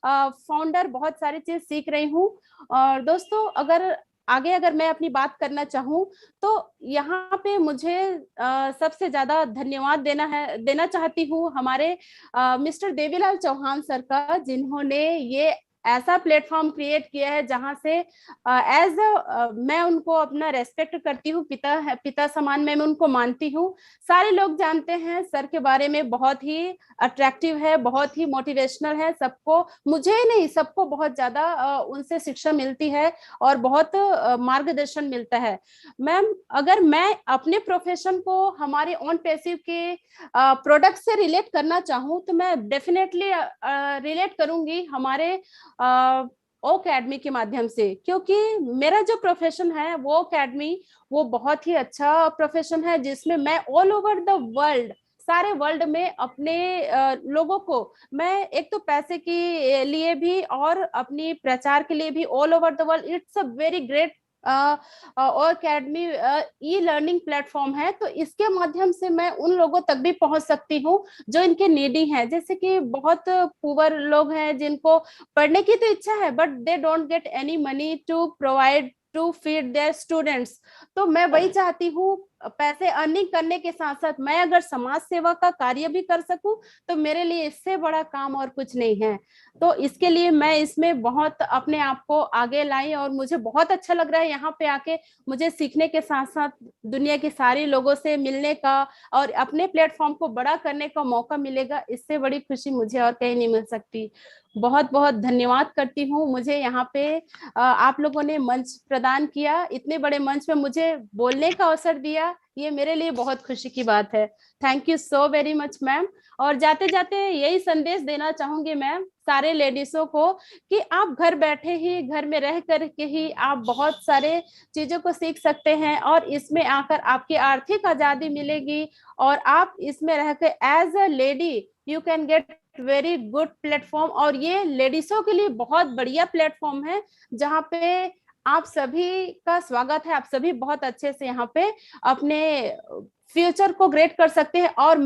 फाउंडर बहुत सारी चीज सीख रही हूँ। और दोस्तों अगर मैं अपनी बात करना चाहूँ तो यहाँ पे मुझे सबसे ज्यादा धन्यवाद देना चाहती हूँ हमारे मिस्टर देवीलाल चौहान सर का, जिन्होंने ये ऐसा प्लेटफॉर्म क्रिएट किया है जहां से मैं उनको अपना रेस्पेक्ट करती हूँ, पिता समान मैं उनको मानती हूँ। सारे लोग जानते हैं सर के बारे में, बहुत ही अट्रैक्टिव है, बहुत ही मोटिवेशनल है, सबको, मुझे नहीं सबको बहुत ज्यादा उनसे शिक्षा मिलती है और बहुत मार्गदर्शन मिलता है। मैम, अगर मैं अपने प्रोफेशन को हमारे ऑन पैसिव के प्रोडक्ट से रिलेट करना चाहूँ तो मैं डेफिनेटली रिलेट करूंगी हमारे ओ अकेडमी के माध्यम से, क्योंकि मेरा जो प्रोफेशन है वो अकेडमी, वो बहुत ही अच्छा प्रोफेशन है, जिसमें मैं ऑल ओवर द वर्ल्ड, सारे वर्ल्ड में अपने लोगों को मैं एक तो पैसे के लिए भी और अपनी प्रचार के लिए भी all over the world, it's a very great और अकेडमी ई लर्निंग प्लेटफॉर्म है। तो इसके माध्यम से मैं उन लोगों तक भी पहुंच सकती हूँ जो इनके नीडी हैं, जैसे कि बहुत पुअर लोग हैं जिनको पढ़ने की तो इच्छा है but they don't get any money to provide to feed their students. तो मैं वही चाहती हूँ, पैसे अर्निंग करने के साथ साथ मैं अगर समाज सेवा का कार्य भी कर सकूं तो मेरे लिए इससे बड़ा काम और कुछ नहीं है। तो इसके लिए मैं इसमें बहुत अपने आप को आगे लाई और मुझे बहुत अच्छा लग रहा है यहाँ पे आके, मुझे सीखने के साथ साथ दुनिया के सारे लोगों से मिलने का और अपने प्लेटफॉर्म को बड़ा करने का मौका मिलेगा। इससे बड़ी खुशी मुझे और कहीं नहीं मिल सकती। बहुत बहुत धन्यवाद करती हूँ, मुझे यहाँ पे आप लोगों ने मंच प्रदान किया, इतने बड़े मंच में मुझे बोलने का अवसर दिया, ये मेरे लिए बहुत खुशी की बात है। Thank you so very much ma'am. और जाते जाते यही संदेश देना चाहूंगी मैम सारे लेडीजों को कि आप घर बैठे ही, घर में रह करके ही आप बहुत सारे चीजों को सीख सकते हैं और इसमें आकर आपकी आर्थिक आजादी मिलेगी और आप इसमें रहकर as a lady you can get very good platform. और ये लेडीजों के लिए बहुत बढ़िया प्लेटफॉर्म है जहाँ पे आप सभी का स्वागत है, आप सभी बहुत अच्छे से यहाँ पे अपने फ्यूचर को ग्रेट कर सकते हैं। और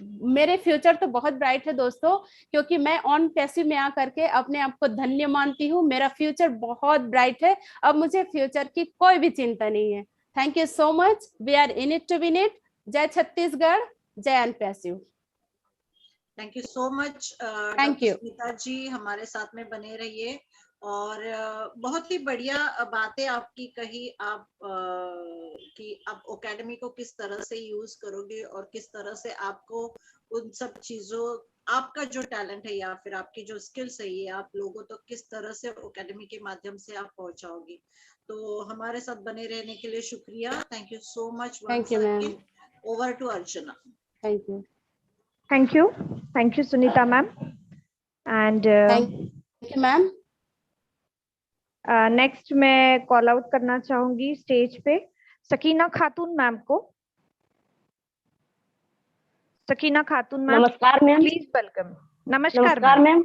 मेरे फ्यूचर तो बहुत ब्राइट है दोस्तों, क्योंकि मैं ऑन पैसिव में आकर के अपने आप को धन्य मानती हूँ, मेरा फ्यूचर बहुत ब्राइट है, अब मुझे फ्यूचर की कोई भी चिंता नहीं है। Thank you so much, we are in it to win it. जय छत्तीसगढ़, जय Onpassive. Thank you so much. Thank you Smita ji, हमारे साथ में बने रहिए और बहुत ही बढ़िया बातें आपकी कही, आप कि आप एकेडमी को किस तरह से यूज करोगे और किस तरह से आपको उन सब चीजों, आपका जो टैलेंट है या फिर आपकी जो स्किल्स है ये आप लोगों तो किस तरह से एकेडमी के माध्यम से आप पहुंचाओगे। तो हमारे साथ बने रहने के लिए शुक्रिया। Thank you so much. Thank you ma'am. Over to Archana. Thank you. Thank you Sunita ma'am. And thank you ma'am. Next मैं कॉल आउट करना चाहूंगी स्टेज पे सकीना खातून मैम को। सकीना खातून मैम, नमस्कार मैम। Please welcome. नमस्कार मैम।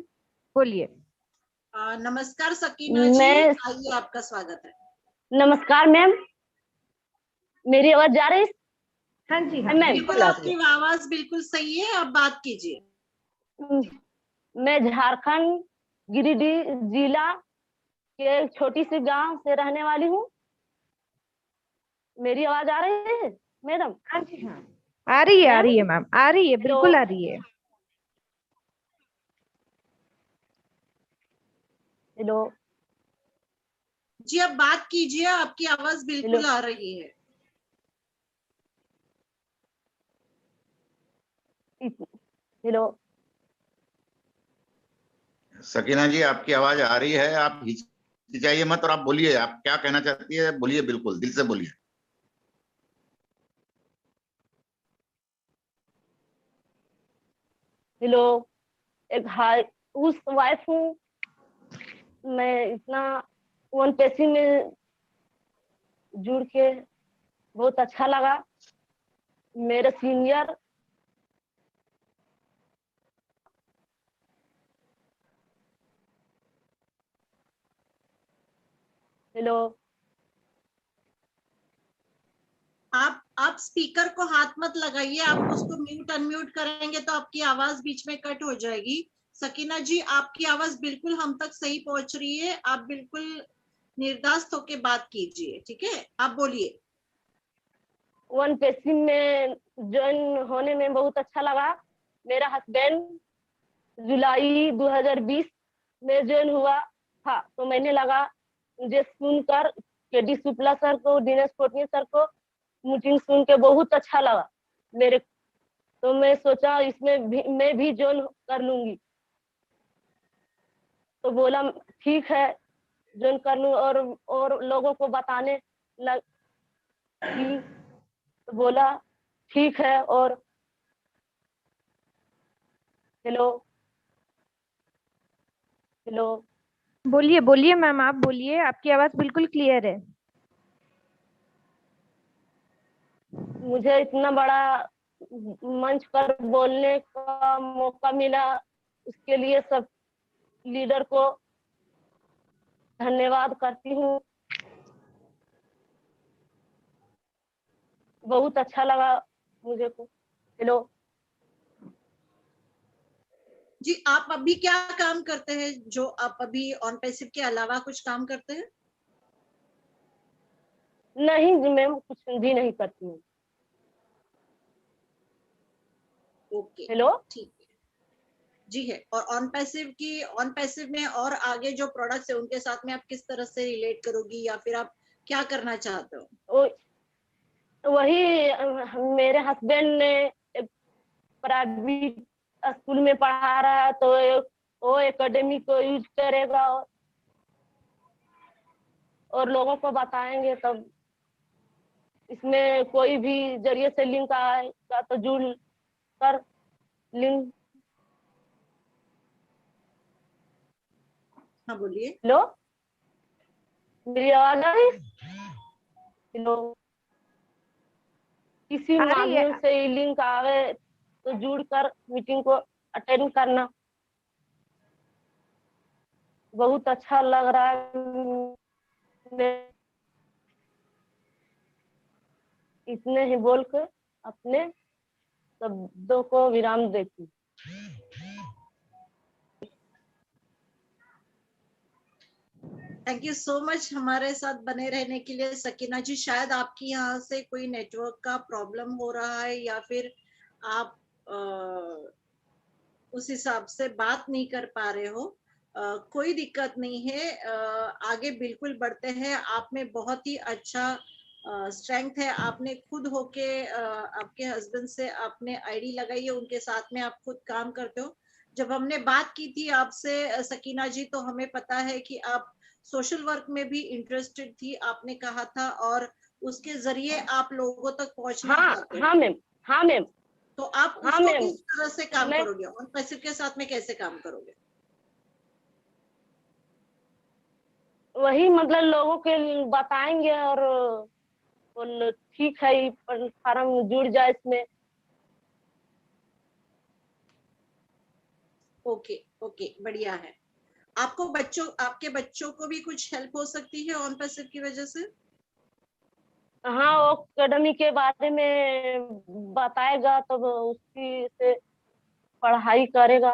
बोलिए। नमस्कार सकीना जी, आइए आपका स्वागत है। नमस्कार मैम, मेरी आवाज जा रही है? हाँ जी हाँ, बिल्कुल आपकी आवाज बिल्कुल सही है, आप बात कीजिए। मैं झारखंड गिरिडीह जिला के एक छोटी सी गांव से रहने वाली हूँ। मेरी आवाज आ रही है मैडम? हाँ जी हाँ, आ रही है, आ रही है मैम, आ रही है, बिल्कुल आ रही है। हेलो जी अब बात कीजिए, आपकी आवाज बिल्कुल हेलो आ रही है। हेलो सकीना जी, आपकी आवाज आ रही है, आप हिचकिचाइए मत और आप बोलिए, आप क्या कहना चाहती है, बोलिए, बिल्कुल दिल से बोलिए। हेलो एक हाउस वाइफ हूँ मैं। इतना वन पेशी में जुड़ के बहुत अच्छा लगा। मेरे सीनियर हेलो आप स्पीकर को हाथ मत लगाइए, आप उसको म्यूट अनम्यूट करेंगे तो आपकी आवाज बीच में कट हो जाएगी। सकीना जी आपकी आवाज बिल्कुल हम तक सही पहुंच रही है, आप बिल्कुल निर्धास्त होके बात कीजिए, ठीक है? आप बोलिए। वन पेशी में ज्वाइन होने में बहुत अच्छा लगा। मेरा हस्बैंड जुलाई 2020 में ज्वाइन हुआ था, तो मैंने लगा मुझे सुनकर के डी शुक्ला सर को, दिनेश कोटनी सर को मीटिंग सुन के बहुत अच्छा लगा मेरे। तो मैं सोचा इसमें भी मैं भी ज्वाइन कर लूंगी। तो बोला ठीक है ज्वाइन कर लूं, और लोगों को बताने लगी। तो बोला ठीक है। और हेलो हेलो बोलिए बोलिए मैम, आप बोलिए, आपकी आवाज बिल्कुल क्लियर है। मुझे इतना बड़ा मंच पर बोलने का मौका मिला, उसके लिए सब लीडर को धन्यवाद करती हूँ। बहुत अच्छा लगा मुझे को। हेलो जी आप अभी क्या काम करते हैं, जो आप अभी ऑन पैसिव के अलावा कुछ काम करते हैं? नहीं जी मैम, कुछ भी नहीं करती हूँ। ओके हेलो ठीक है, जी है। और ऑन पैसिव में और आगे जो प्रोडक्ट्स है उनके साथ में आप किस तरह से रिलेट करोगी, या फिर आप क्या करना चाहते हो? वही मेरे हस्बैंड ने प्राइवेट स्कूल में पढ़ा रहा है, तो वो एकेडमी को यूज करेगा और लोगों को बताएंगे। तब इसमें कोई भी जरिए से लिंक आएगा तो जुड़ कर लिंक। हाँ बोलिए। हेलो मेरी आवाज आ रही? हेलो किसी आ रही है। माध्यम से ये लिंक आवे तो जुड़कर मीटिंग को अटेंड करना। बहुत अच्छा लग रहा है। मैं इतने ही बोल कर अपने शब्दों को विराम देती हूँ। थैंक यू सो मच हमारे साथ बने रहने के लिए। सकीना जी शायद आपकी यहाँ से कोई नेटवर्क का प्रॉब्लम हो रहा है, या फिर आप उस हिसाब से बात नहीं कर पा रहे हो। कोई दिक्कत नहीं है, आगे बिल्कुल बढ़ते हैं। आप में बहुत ही अच्छा स्ट्रेंथ है। आपने खुद होके आपके हस्बैंड से आपने आईडी लगाई है, उनके साथ में आप खुद काम करते हो। जब हमने बात की थी आपसे सकीना जी, तो हमें पता है कि आप सोशल वर्क में भी इंटरेस्टेड थी, आपने कहा था, और उसके जरिए आप लोगों तक पहुंचना हाँ चाहते हाँ हो। मैम, हाँ मैम, तो आप हाँ उसको मैम। किस तरह से काम मैं करोगे, ऑन पैसिव के साथ में कैसे काम करोगे? वही मतलब लोगों के बताएंगे और बोल ठीक है ये फार्म जुड़ जाए इसमें। ओके ओके, बढ़िया है। आपके बच्चों को भी कुछ हेल्प हो सकती है ऑन पैसिव की वजह से? हाँ वो एकेडमी के बारे में बताएगा तब उसकी से पढ़ाई करेगा।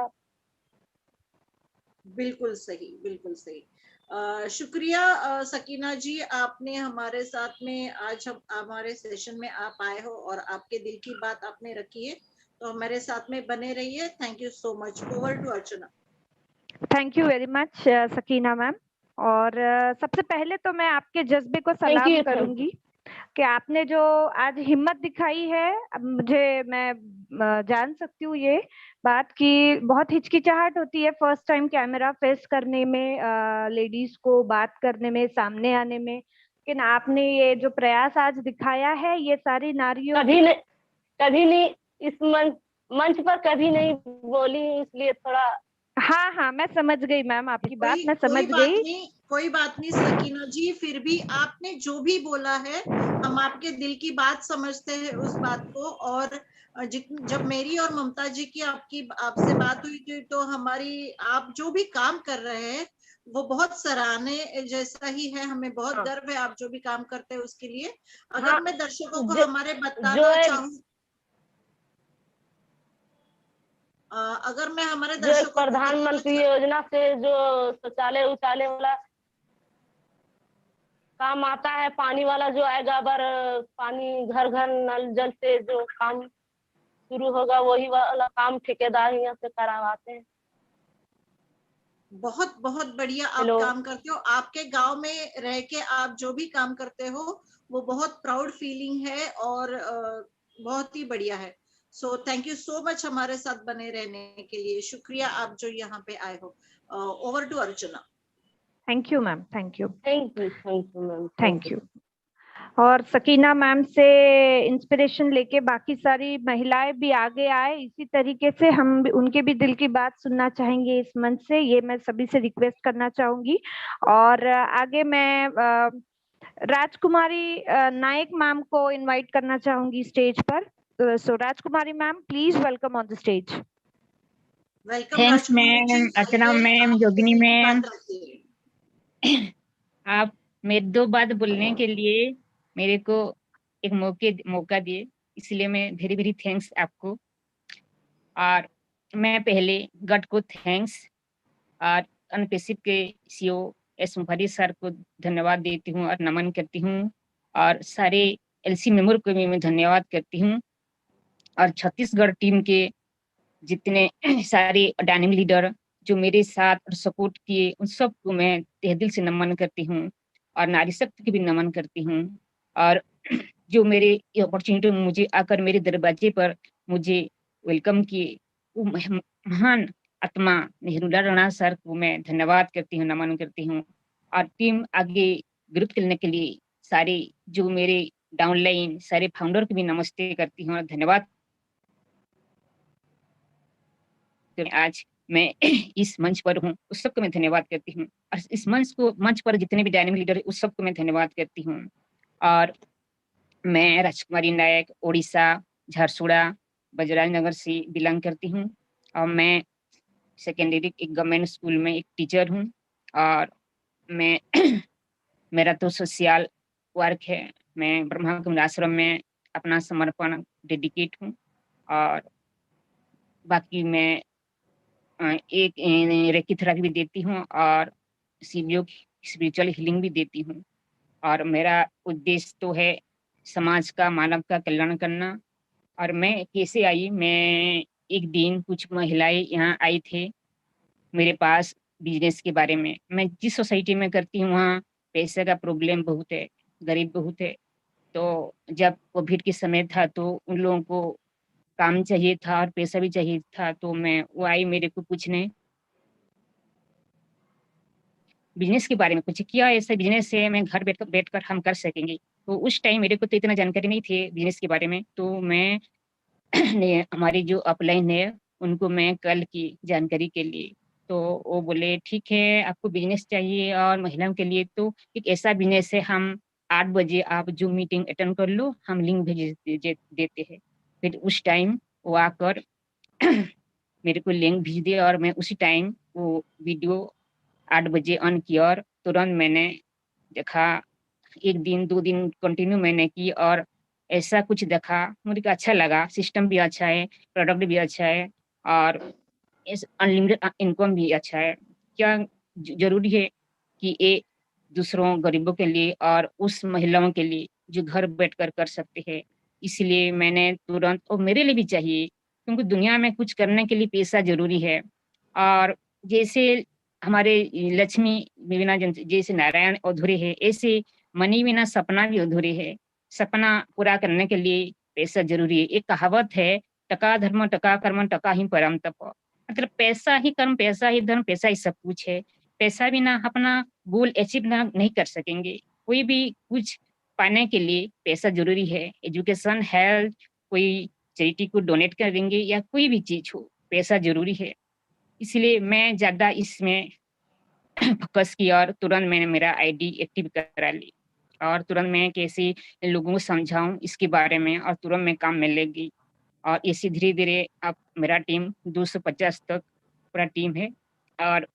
बिल्कुल सही, बिल्कुल सही। शुक्रिया सकीना जी, आपने हमारे साथ में आज हम हमारे सेशन में आप आए हो और आपके दिल की बात आपने रखी है, तो हमारे साथ में बने रहिए। Thank you so much. Over to Archana. Thank you very much Sakina ma'am. और सबसे पहले तो मैं आपके जज्बे को सलाम करूंगी कि आपने जो आज हिम्मत दिखाई है। अब मैं जान सकती हूँ ये बात कि बहुत हिचकिचाहट होती है फर्स्ट टाइम कैमरा फेस करने में, लेडीज को बात करने में, सामने आने में, लेकिन आपने ये जो प्रयास आज दिखाया है, ये सारी नारियों कभी नहीं इस मंच पर कभी नहीं बोली, इसलिए थोड़ा। हाँ, मैं समझ गई मैम, आपकी बात मैं समझ गई। कोई बात नहीं सकीना जी, फिर भी आपने जो भी बोला है, हम आपके दिल की बात समझते हैं उस बात को। और जब मेरी और ममता जी की आपसे बात हुई थी, तो हमारी आप जो भी काम कर रहे हैं वो बहुत सराहने जैसा ही है। हमें बहुत गर्व है आप जो भी काम करते हैं उसके लिए। अगर मैं दर्शकों को हमारे बताना चाहूँ, अगर मैं हमारे दर्शकों को प्रधानमंत्री योजना से जो शौचालय उचालय वाला काम आता है, पानी वाला जो आएगा, अगर पानी घर घर नल जल से जो काम शुरू होगा, वही वाला काम ठेकेदार यहाँ से करवाते हैं। बहुत बहुत बढ़िया आप काम करते हो। आपके गांव में रह के आप जो भी काम करते हो वो बहुत प्राउड फीलिंग है और बहुत ही बढ़िया है। So thank you so much हमारे साथ बने रहने के लिए। शुक्रिया आप जो यहाँ पे आए हो। Over to Archana. Thank you ma'am, thank you ma'am, thank you. और सकीना मैम से इंस्पिरेशन लेके बाकी सारी महिलाएं भी आगे आए, इसी तरीके से हम भी उनके भी दिल की बात सुनना चाहेंगे इस मंच से, ये मैं सभी से रिक्वेस्ट करना चाहूंगी। और आगे मैं राजकुमारी नायक मैम को इनवाइट करना चाहूंगी स्टेज पर। सो राजकुमारी ma'am, please welcome on the stage. Thanks ma'am, Archana ma'am, Yogini ma'am, आप मेरे 2 बात बोलने के लिए मेरे को एक मौका दिए, इसलिए मैं वेरी वेरी थैंक्स आपको। और मैं पहले गॉड को थैंक्स और अनपेसिव के सीईओ एस मुखर्जी सर को धन्यवाद देती हूँ और नमन करती हूँ, और सारे एलसी मेंबर को भी मैं धन्यवाद करती हूँ, और छत्तीसगढ़ टीम के जितने सारे डायनेमिक लीडर जो मेरे साथ और सपोर्ट किए, उन सबको मैं तहे दिल से नमन करती हूँ, और नारी शक्ति की भी नमन करती हूँ। और जो मेरे अपॉर्चुनिटी मुझे आकर मेरे दरवाजे पर मुझे वेलकम किए, वो महान आत्मा नेहरूलाल राणा सर को मैं धन्यवाद करती हूँ, नमन करती हूँ। और टीम आगे ग्रुप खेलने के लिए सारे जो मेरे डाउनलाइन सारे फाउंडर को भी नमस्ते करती हूँ और धन्यवाद। आज मैं इस मंच पर हूँ, उस सबको मैं धन्यवाद करती हूँ, और इस मंच पर जितने भी डायनेमिक लीडर है उस सबको मैं धन्यवाद करती हूँ। और मैं राजकुमारी नायक, ओडिशा, झारसुगुड़ा, बजराजनगर से बिलोंग करती हूँ, और मैं सेकेंडरी एक गवर्नमेंट स्कूल में एक टीचर हूँ। और मैं मेरा तो सोशल वर्क है, मैं ब्रह्मा कुमारी आश्रम में अपना समर्पण डेडिकेट हूँ। और बाकी मैं एक रेकी थेरेपी भी देती हूँ, और सीबीओ स्पिरिचुअल हीलिंग भी देती हूँ। और मेरा उद्देश्य तो है समाज का, मानव का कल्याण करना। और मैं कैसे आई, मैं एक दिन कुछ महिलाएं यहाँ आई थे मेरे पास बिजनेस के बारे में। मैं जिस सोसाइटी में करती हूँ वहाँ पैसे का प्रॉब्लम बहुत है, गरीब बहुत है। तो जब कोविड के समय था तो उन लोगों को काम चाहिए था और पैसा भी चाहिए था, तो वो आई मेरे को पूछने बिजनेस के बारे में, कुछ किया ऐसा बिजनेस है मैं घर बैठकर हम कर सकेंगे। तो उस टाइम मेरे को तो इतना जानकारी नहीं थी बिजनेस के बारे में, तो मैं हमारी जो अपलाइन है उनको मैं कल की जानकारी के लिए, तो वो बोले ठीक है आपको बिजनेस चाहिए और महिलाओं के लिए तो एक ऐसा बिजनेस है, हम 8 बजे आप जो मीटिंग अटेंड कर लो, हम लिंक भेज देते हैं। फिर उस टाइम वो आकर मेरे को लिंक भेज दिया, और मैं उसी टाइम वो वीडियो 8 बजे ऑन किया, और तुरंत मैंने देखा। 1 दिन 2 दिन कंटिन्यू मैंने की, और ऐसा कुछ देखा मुझे अच्छा लगा। सिस्टम भी अच्छा है, प्रोडक्ट भी अच्छा है, और इस अनलिमिटेड इनकम भी अच्छा है। क्या जरूरी है कि ये दूसरों गरीबों के लिए और उस महिलाओं के लिए जो घर बैठकर कर सकते हैं। इसलिए मैंने तुरंत, और मेरे लिए भी चाहिए, क्योंकि दुनिया में कुछ करने के लिए पैसा ज़रूरी है। और जैसे हमारे लक्ष्मी बिना जैसे नारायण अधूरे है, ऐसे मनी बिना सपना भी अधूरे है। सपना पूरा करने के लिए पैसा ज़रूरी है। एक कहावत है, टका धर्म टका कर्म टका ही परम तप। मतलब पैसा ही कर्म, पैसा ही धर्म, पैसा ही सब कुछ है। पैसा बिना अपना गोल अचीव नहीं कर सकेंगे। कोई भी कुछ पाने के लिए पैसा ज़रूरी है। एजुकेशन, हेल्थ, कोई चैरिटी को डोनेट कर देंगे या कोई भी चीज़ हो, पैसा ज़रूरी है। इसलिए मैं ज़्यादा इसमें फोकस किया और तुरंत मैंने मेरा आईडी एक्टिव करा ली और तुरंत मैं कैसे लोगों को समझाऊँ इसके बारे में, और तुरंत मैं काम में लग गई। और ऐसे धीरे-धीरे अब मेरा टीम 250 तक पूरा टीम है। और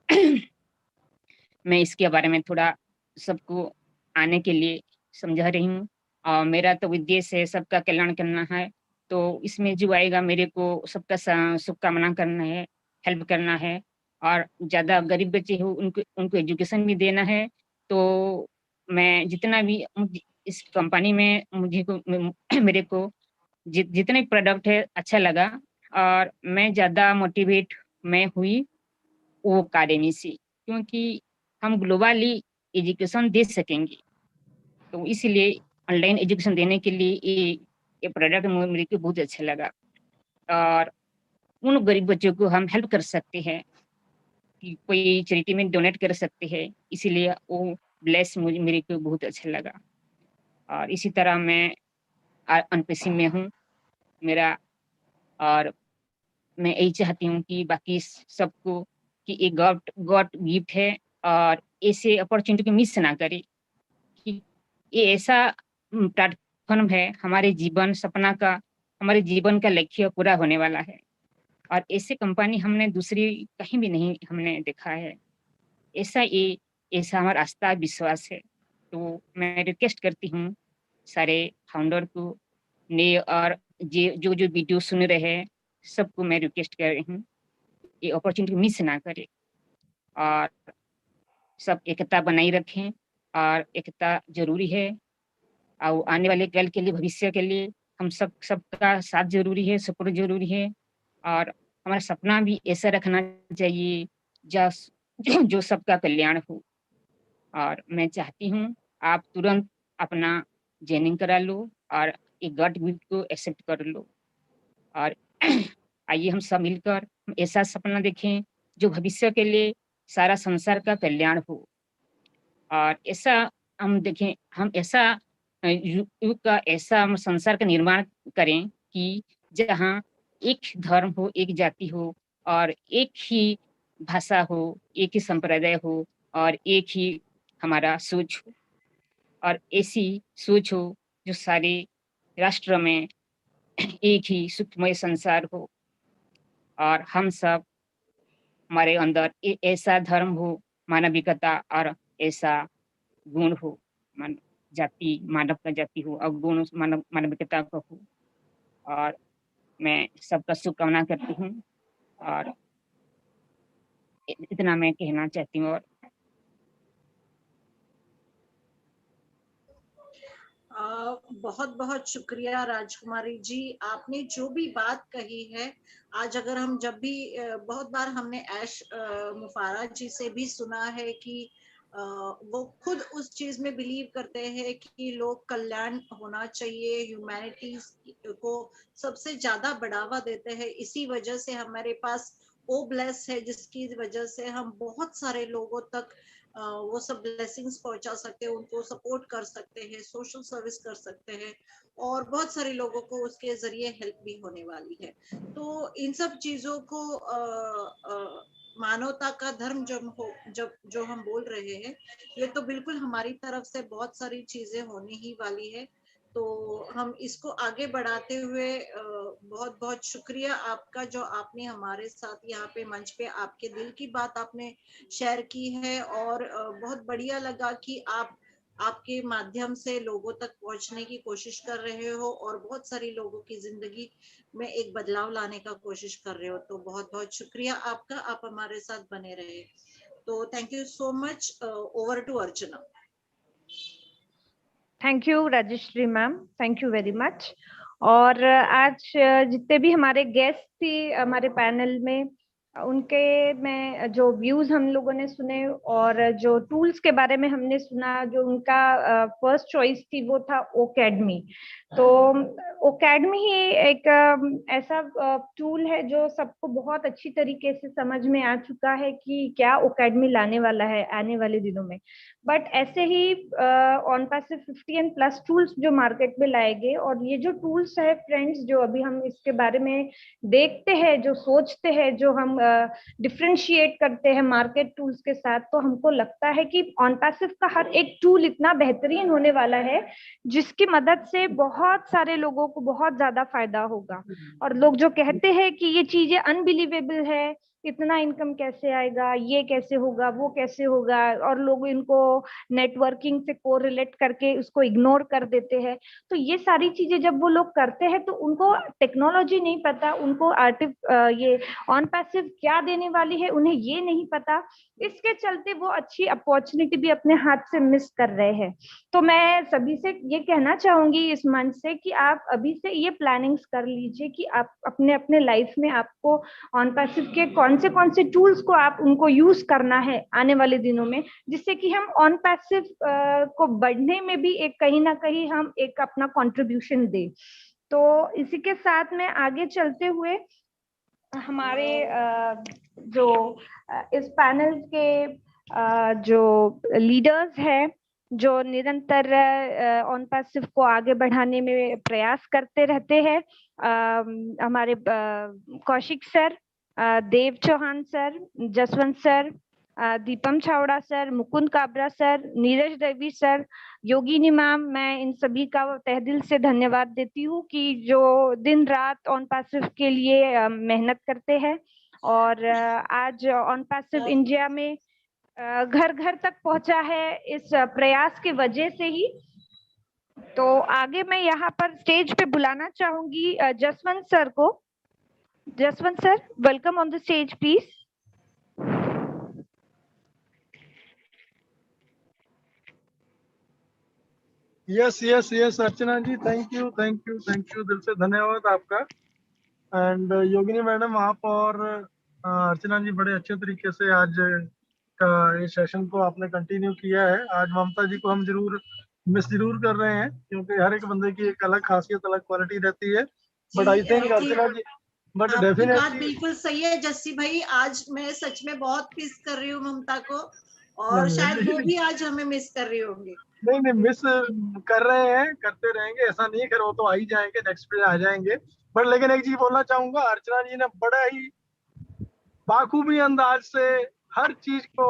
मैं इसके बारे में थोड़ा सबको आने के लिए समझा रही हूँ। और मेरा तो उद्देश्य है सबका कल्याण करना है, तो इसमें जो आएगा मेरे को सबका शुभकामना करना है, हेल्प करना है। और ज़्यादा गरीब बच्चे हो उनको उनको एजुकेशन भी देना है। तो मैं जितना भी इस कंपनी में मेरे को जितने प्रोडक्ट है अच्छा लगा, और मैं ज़्यादा मोटिवेट मैं हुई वो कार्य में से, क्योंकि हम ग्लोबली एजुकेशन दे सकेंगे। तो इसलिए ऑनलाइन एजुकेशन देने के लिए ये प्रोडक्ट मेरे को बहुत अच्छा लगा। और उन गरीब बच्चों को हम हेल्प कर सकते हैं कि कोई चैरिटी में डोनेट कर सकते हैं, इसीलिए वो मेरे को बहुत अच्छा लगा। और इसी तरह मैं अनपेशी में हूँ मेरा, और मैं यही चाहती हूँ कि बाकी सबको कि ये गॉड गॉड गिफ्ट है, और ऐसे अपॉर्चुनिटी को मिस ना करें कि ये ऐसा प्लेटफॉर्म है हमारे जीवन सपना का, हमारे जीवन का लक्ष्य पूरा होने वाला है। और ऐसे कंपनी हमने दूसरी कहीं भी नहीं हमने देखा है। ऐसा हमारा आस्था विश्वास है। तो मैं रिक्वेस्ट करती हूँ सारे फाउंडर को, ने और जो वीडियो सुन रहे हैं सबको मैं रिक्वेस्ट कर रही हूँ, ये अपॉर्चुनिटी मिस ना करें और सब एकता बनाई रखें। और एकता ज़रूरी है, और आने वाले कल के लिए, भविष्य के लिए हम सबका साथ ज़रूरी है, सपोर्ट ज़रूरी है। और हमारा सपना भी ऐसा रखना चाहिए जो सबका कल्याण हो। और मैं चाहती हूँ आप तुरंत अपना जॉइनिंग करा लो और एक गॉड गिफ्ट को एक्सेप्ट कर लो। और आइए हम सब मिलकर ऐसा सपना देखें जो भविष्य के लिए सारा संसार का कल्याण हो। और ऐसा हम देखें, हम ऐसा युग का ऐसा हम संसार का निर्माण करें कि जहाँ एक धर्म हो, एक जाति हो, और एक ही भाषा हो, एक ही संप्रदाय हो, और एक ही हमारा सोच हो। और ऐसी सोच हो जो सारे राष्ट्र में एक ही सुखमय संसार हो, और हम सब हमारे अंदर ऐसा धर्म हो, मानविकता, और ऐसा गुण हो, मानव का जाति हो, और गुण मानविकता का हो। और मैं सबका शुभकामना करती हूँ, और इतना मैं कहना चाहती हूँ। और बहुत बहुत शुक्रिया राजकुमारी जी, आपने जो भी बात कही है। आज अगर हम जब भी बहुत बार हमने ऐश मुफारा जी से भी सुना है कि वो खुद उस चीज में बिलीव करते हैं कि लोग कल्याण होना चाहिए, ह्यूमैनिटी को सबसे ज्यादा बढ़ावा देते हैं। इसी वजह से हमारे पास ओ ब्लेस है, जिसकी वजह से हम बहुत सारे लोगों तक वो सब ब्लेसिंग्स पहुंचा सकते हैं, उनको सपोर्ट कर सकते हैं, सोशल सर्विस कर सकते हैं, और बहुत सारे लोगों को उसके जरिए हेल्प भी होने वाली है। तो इन सब चीजों को मानवता का धर्म जब जो हम बोल रहे हैं, ये तो बिल्कुल हमारी तरफ से बहुत सारी चीजें होने ही वाली है। तो हम इसको आगे बढ़ाते हुए बहुत बहुत शुक्रिया आपका, जो आपने हमारे साथ यहाँ पे मंच पे आपके दिल की बात आपने शेयर की है। और बहुत बढ़िया लगा कि आप आपके माध्यम से लोगों तक पहुंचने की कोशिश कर रहे हो, और बहुत सारी लोगों की जिंदगी में एक बदलाव लाने का कोशिश कर रहे हो। तो बहुत बहुत शुक्रिया आपका, आप हमारे साथ बने रहे। तो thank you so much, over to Archana. Thank you Rajeshri ma'am, thank you very much. और आज जितने भी हमारे गेस्ट थे हमारे पैनल में, उनके में जो व्यूज हम लोगों ने सुने और जो टूल्स के बारे में हमने सुना, जो उनका फर्स्ट चॉइस थी वो था ओकेडमी। तो ओकेडमी ही एक ऐसा टूल है जो सबको बहुत अच्छी तरीके से समझ में आ चुका है कि क्या ओकेडमी लाने वाला है आने वाले दिनों में। बट ऐसे ही ऑन पैसिव 50+ टूल्स जो मार्केट में लाए गए, और ये जो टूल्स है फ्रेंड्स, जो अभी हम इसके बारे में देखते हैं, जो सोचते हैं, जो हम डिफ्रेंशिएट करते हैं मार्केट टूल्स के साथ, तो हमको लगता है कि ऑन पैसिव का हर एक टूल इतना बेहतरीन होने वाला है जिसकी मदद से बहुत सारे लोगों को बहुत ज्यादा फायदा होगा। और लोग जो कहते हैं कि ये चीजें अनबिलीवेबल है, इतना इनकम कैसे आएगा, ये कैसे होगा, वो कैसे होगा, और लोग इनको नेटवर्किंग से कोरिलेट करके उसको इग्नोर कर देते हैं। तो ये सारी चीजें जब वो लोग करते हैं तो उनको टेक्नोलॉजी नहीं पता, उनको ये ऑन पैसिव क्या देने वाली है उन्हें ये नहीं पता। इसके चलते वो अच्छी अपॉर्चुनिटी भी अपने हाथ से मिस कर रहे हैं। तो मैं सभी से ये कहना चाहूंगी इस मंच से कि आप अभी से ये प्लानिंग्स कर लीजिए कि आप अपने अपने लाइफ में आपको ऑन पैसिव के कौन से टूल्स को आप उनको यूज करना है आने वाले दिनों में, जिससे कि हम ऑन पैसिव को बढ़ने में भी एक कहीं ना कहीं हम एक अपना कंट्रीब्यूशन दे। तो इसी के साथ में आगे चलते हुए हमारे जो इस पैनल के जो लीडर्स हैं, जो निरंतर ऑन पैसिव को आगे बढ़ाने में प्रयास करते रहते हैं, हमारे Kaushik sir, Dev Chauhan sir, Jaswant sir, Deepam छावड़ा sir, Mukund Kabra sir, Neeraj Ravi sir, Yogini ma'am, मैं इन सभी का तहे दिल से धन्यवाद देती हूँ कि जो दिन रात ऑन पैसिव के लिए मेहनत करते हैं। और आज ऑन पैसिव इंडिया में घर घर तक पहुंचा है इस प्रयास की वजह से ही। तो आगे मैं यहाँ पर स्टेज पे बुलाना चाहूंगी जसवंत सर को। Jaswant sir, welcome on the stage please. Yes Archana ji, thank you दिल से धन्यवाद आपका। एंड योगिनी मैडम, आप और अर्चना जी बड़े अच्छे तरीके से आज का ये सेशन को आपने कंटिन्यू किया है। आज ममता जी को हम मिस जरूर कर रहे हैं, क्योंकि हर एक बंदे की एक अलग खासियत, अलग क्वालिटी रहती है। But I think Archana ji, but definitely बात बिल्कुल सही है जस्सी भाई। आज मैं सच में बहुत मिस कर रही हूँ ममता को, और शायद वो भी आज हमें मिस कर रही होंगी। नहीं मिस कर रहे हैं, करते रहेंगे, ऐसा नहीं है, वो तो आ ही जाएंगे, नेक्स्ट पे आ जाएंगे। बट लेकिन एक चीज बोलना चाहूंगा, अर्चना जी ने बड़ा ही बाखूबी अंदाज से हर चीज को,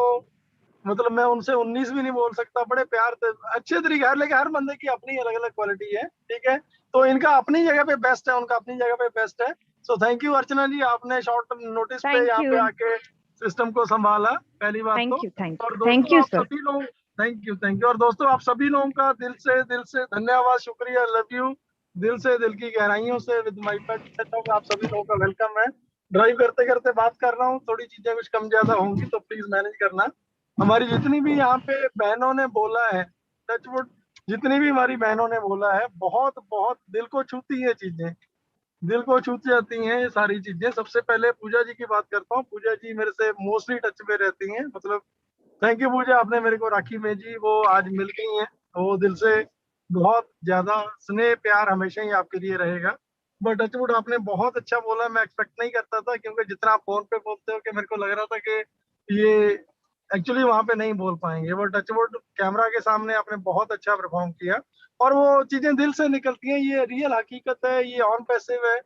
मतलब मैं उनसे 19 भी नहीं बोल सकता, बड़े प्यार से अच्छे तरीके, लेकिन हर बंदे की अपनी अलग अलग क्वालिटी है, ठीक है। तो इनका अपनी जगह पे बेस्ट है, उनका अपनी जगह पे बेस्ट है। सो थैंक यू अर्चना जी, आपने शॉर्ट नोटिस पे यहाँ पे आके सिस्टम को संभाला, पहली बात तो। और दोस्तों आप सभी लोग, थैंक यू। और दोस्तों आप सभी लोगों का दिल से धन्यवाद, शुक्रिया, लव यू, दिल से, दिल की गहराइयों से। विद माय पेट आप सभी लोगों का वेलकम है। ड्राइव करते करते बात कर रहा हूँ, थोड़ी चीजें कुछ कम ज्यादा होंगी तो प्लीज मैनेज करना। हमारी जितनी भी यहाँ पे बहनों ने बोला है, टचवुड, जितनी भी हमारी बहनों ने बोला है, बहुत बहुत दिल को छूती है चीजें, दिल को छू जाती हैं ये सारी चीजें। सबसे पहले पूजा जी की बात करता हूँ। पूजा जी मेरे से मोस्टली टच में रहती हैं, मतलब थैंक यू पूजा, आपने मेरे को राखी भेजी, वो आज मिल गई हैं, वो दिल से बहुत ज्यादा स्नेह प्यार हमेशा ही आपके लिए रहेगा। बट टचवुड आपने बहुत अच्छा बोला, मैं एक्सपेक्ट नहीं करता था, क्योंकि जितना आप फोन पे बोलते हो कि मेरे को लग रहा था कि ये एक्चुअली वहां पे नहीं बोल पाएंगे, बट टचवुड कैमरा के सामने आपने बहुत अच्छा परफॉर्म किया, और वो चीजें दिल से निकलती हैं। ये रियल हकीकत है, ये ऑन पैसिव है।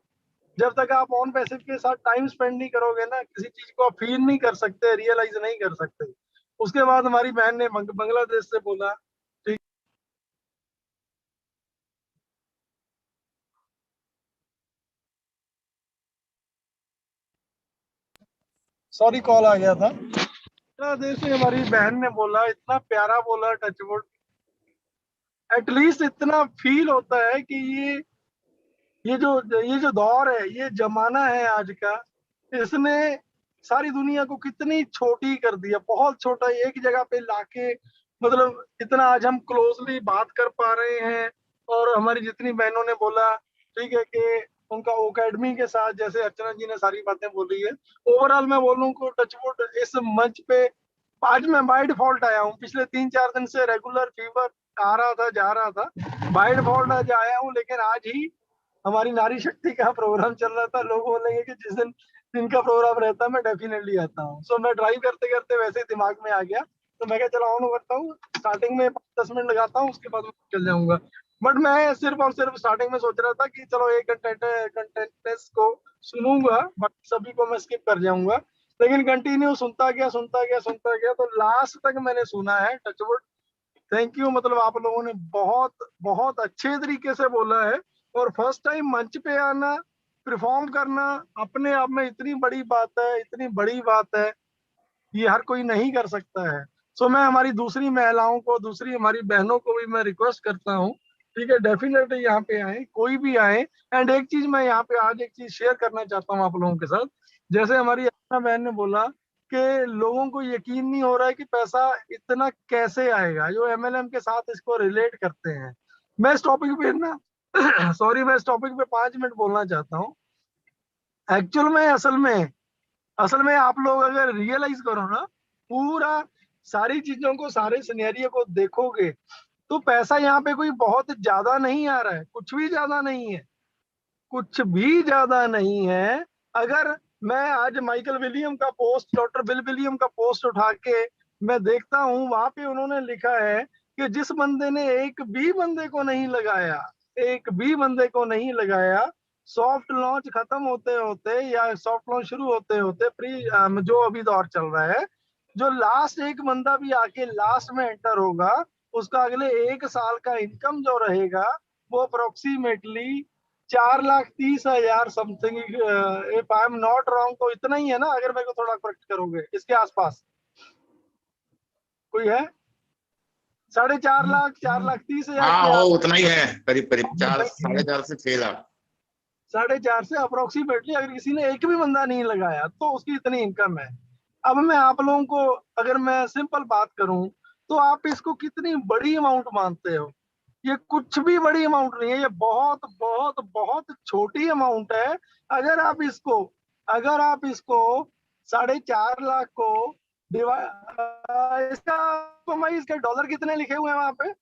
जब तक आप ऑन पैसिव के साथ टाइम स्पेंड नहीं करोगे ना, किसी चीज को आप फील नहीं कर सकते, रियलाइज नहीं कर सकते। उसके बाद हमारी बहन ने बांग्लादेश से बोला, ठीक, सॉरी कॉल आ गया था। बांग्लादेश से हमारी बहन ने बोला, इतना प्यारा बोला टचवुड, एटलीस्ट इतना फील होता है कि ये जो दौर है, ये जमाना है आज का, इसने सारी दुनिया को कितनी छोटी कर दिया, बहुत छोटा, एक जगह पे लाके मतलब इतना आज हम क्लोजली बात कर पा रहे हैं। और हमारी जितनी बहनों ने बोला, ठीक है, कि उनका एकेडमी के साथ, जैसे अर्चना जी ने सारी बातें बोली है, ओवरऑल मैं बोलूं को टचवुड इस मंच पे आज मैं बाय डिफॉल्ट आया हूँ। पिछले 3-4 दिन से रेगुलर फीवर आ रहा था, जा रहा था, बाय डिफॉल्ट आज आया हूँ। लेकिन आज ही हमारी नारी शक्ति का प्रोग्राम चल रहा था, लोग बोलेंगे कि जिस दिन इनका प्रोग्राम रहता है मैं डेफिनेटली आता हूँ। सो मैं ड्राइव करते करते वैसे ही दिमाग में आ गया, तो मैं क्या चला ऑन करता हूँ, स्टार्टिंग में 10 मिनट लगाता हूँ, उसके बाद चल जाऊंगा। बट मैं सिर्फ और सिर्फ स्टार्टिंग में सोच रहा था कि चलो एक कंटेंटेंट्स को सुनूंगा, बाकी सभी को मैं स्किप कर जाऊंगा। लेकिन कंटिन्यू सुनता गया, तो लास्ट तक मैंने सुना है। Touch wood, thank you. मतलब आप लोगों ने बहुत बहुत अच्छे तरीके से बोला है। और फर्स्ट टाइम मंच पे आना, परफॉर्म करना अपने आप में इतनी बड़ी बात है, इतनी बड़ी बात है, ये हर कोई नहीं कर सकता है। सो मैं हमारी दूसरी महिलाओं को, दूसरी हमारी बहनों को भी मैं रिक्वेस्ट करता हूँ, ठीक है, डेफिनेटली यहाँ पे आए, कोई भी आए। एंड एक चीज मैं यहाँ पे आज एक चीज शेयर करना चाहता हूँ आप लोगों के साथ। जैसे हमारी अपना बहन ने बोला कि लोगों को यकीन नहीं हो रहा है कि पैसा इतना कैसे आएगा, जो एमएलएम के साथ इसको रिलेट करते हैं। मैं इस टॉपिक पे ना सॉरी, मैं इस टॉपिक पे 5 मिनट बोलना चाहता हूँ। एक्चुअल में असल में आप लोग अगर रियलाइज करो ना, पूरा सारी चीजों को, सारे सिनेरियो को देखोगे, तो पैसा यहाँ पे कोई बहुत ज्यादा नहीं आ रहा है, कुछ भी ज्यादा नहीं है, कुछ भी ज्यादा नहीं है। अगर मैं आज माइकल विलियम का पोस्ट, डॉक्टर बिल विलियम का पोस्ट उठा के मैं देखता हूँ, वहां पे उन्होंने लिखा है कि जिस बंदे ने एक भी बंदे को नहीं लगाया, एक भी बंदे को नहीं लगाया, सॉफ्ट लॉन्च खत्म होते होते या सॉफ्ट लॉन्च शुरू होते होते, प्री जो अभी दौर चल रहा है, जो लास्ट एक बंदा भी आके लास्ट में एंटर होगा, उसका अगले 1 साल का इनकम जो रहेगा वो approximately 4,30,000 something, if I am not wrong, तो इतना ही है ना, अगर मेरे को थोड़ा करेक्ट करोगे, इसके आसपास कोई है? 4.5 लाख, 4,30,000 हाँ, के वो उतना ही है, करीब करीब 4, 4.5 से 6 लाख, 4.5 से अप्रोक्सीमेटली। अगर किसी ने एक भी बंदा नहीं लगाया तो उसकी इतनी इनकम है। अब मैं आप लोगों को, अगर मैं सिंपल बात करूं, तो आप इसको कितनी बड़ी अमाउंट मानते हो? ये कुछ भी बड़ी अमाउंट नहीं है, ये बहुत बहुत बहुत छोटी अमाउंट है। अगर आप इसको 4.5 लाख को इसका इसके डॉलर कितने लिखे हुए हैं वहां पे?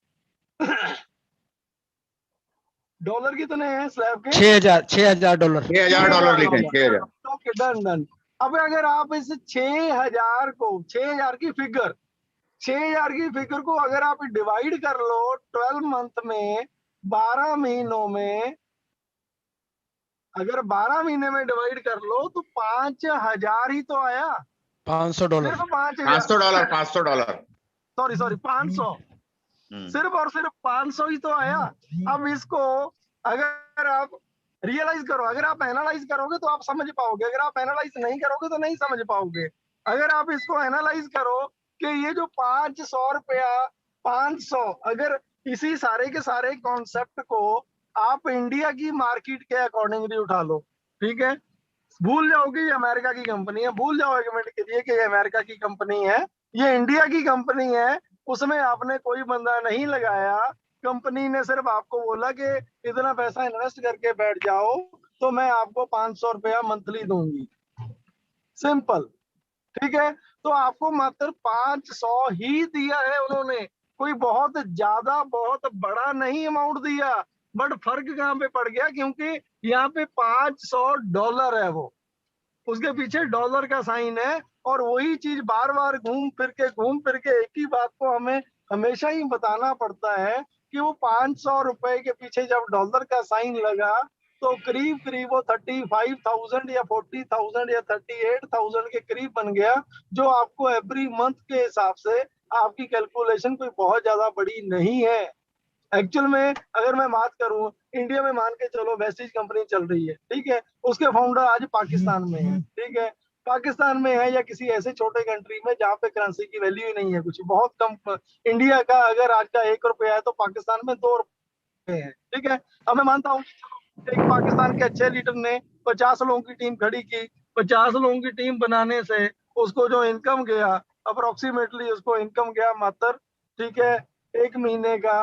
डॉलर कितने हैं स्लैब के? 6,000 डॉलर। 6,000 डॉलर लिखे हैं, 6,000। Okay, done. अब अगर आप इस 6,000 को, 6,000 की फिगर को अगर आप डिवाइड कर लो 12 मंथ में, 12 महीनों में, अगर 12 महीने में डिवाइड कर लो तो 5,000 ही तो आया। 500 डॉलर, सिर्फ 5,000, 500 डॉलर, सॉरी 500, सिर्फ और सिर्फ 500 ही तो आया। अब इसको अगर आप रियलाइज करो, अगर आप एनालाइज करोगे तो आप समझ पाओगे, अगर आप एनालाइज नहीं करोगे तो नहीं समझ पाओगे। अगर आप इसको एनालाइज करो कि ये जो 500 रुपया, 500, अगर इसी सारे के सारे कॉन्सेप्ट को आप इंडिया की मार्केट के अकॉर्डिंगली उठा लो, ठीक है, भूल जाओगे ये अमेरिका की कंपनी है, भूल जाओ एक मिनट के लिए कि ये अमेरिका की कंपनी है, ये इंडिया की कंपनी है, उसमें आपने कोई बंदा नहीं लगाया, कंपनी ने सिर्फ आपको बोला कि इतना पैसा इन्वेस्ट करके बैठ जाओ तो मैं आपको 500 रुपया मंथली दूंगी, सिंपल, ठीक है। तो आपको मात्र 500 ही दिया है उन्होंने, कोई बहुत ज्यादा बहुत बड़ा नहीं अमाउंट दिया। बट फर्क कहाँ पे पड़ गया, क्योंकि यहाँ पे 500 डॉलर है, वो उसके पीछे डॉलर का साइन है, और वही चीज बार बार घूम फिर के एक ही बात को हमें हमेशा ही बताना पड़ता है कि वो 500 रुपए के पीछे जब डॉलर का साइन लगा तो करीब करीब वो 35,000 या 40,000 या 38,000 के करीब बन गया, जो आपको एवरी मंथ के हिसाब से आपकी कैलकुलेशन कोई बहुत ज्यादा बड़ी नहीं है। एक्चुअल में अगर मैं बात करूं, इंडिया में मान के चलो वेस्टीज कंपनी चल रही है, ठीक है, उसके फाउंडर आज पाकिस्तान में है, ठीक है, पाकिस्तान में है या किसी ऐसे छोटे कंट्री में जहाँ पे करेंसी की वैल्यू ही नहीं है, कुछ बहुत कम। इंडिया का अगर आज का 1 रुपया है तो पाकिस्तान में 2 रुपए है, ठीक है। अब मैं मानता हूँ एक पाकिस्तान के अच्छे लीडर ने 50 लोगों की टीम खड़ी की, 50 लोगों की टीम बनाने से उसको जो इनकम गया, अप्रोक्सीमेटली उसको इनकम गया मात्र, ठीक है, 1 महीने का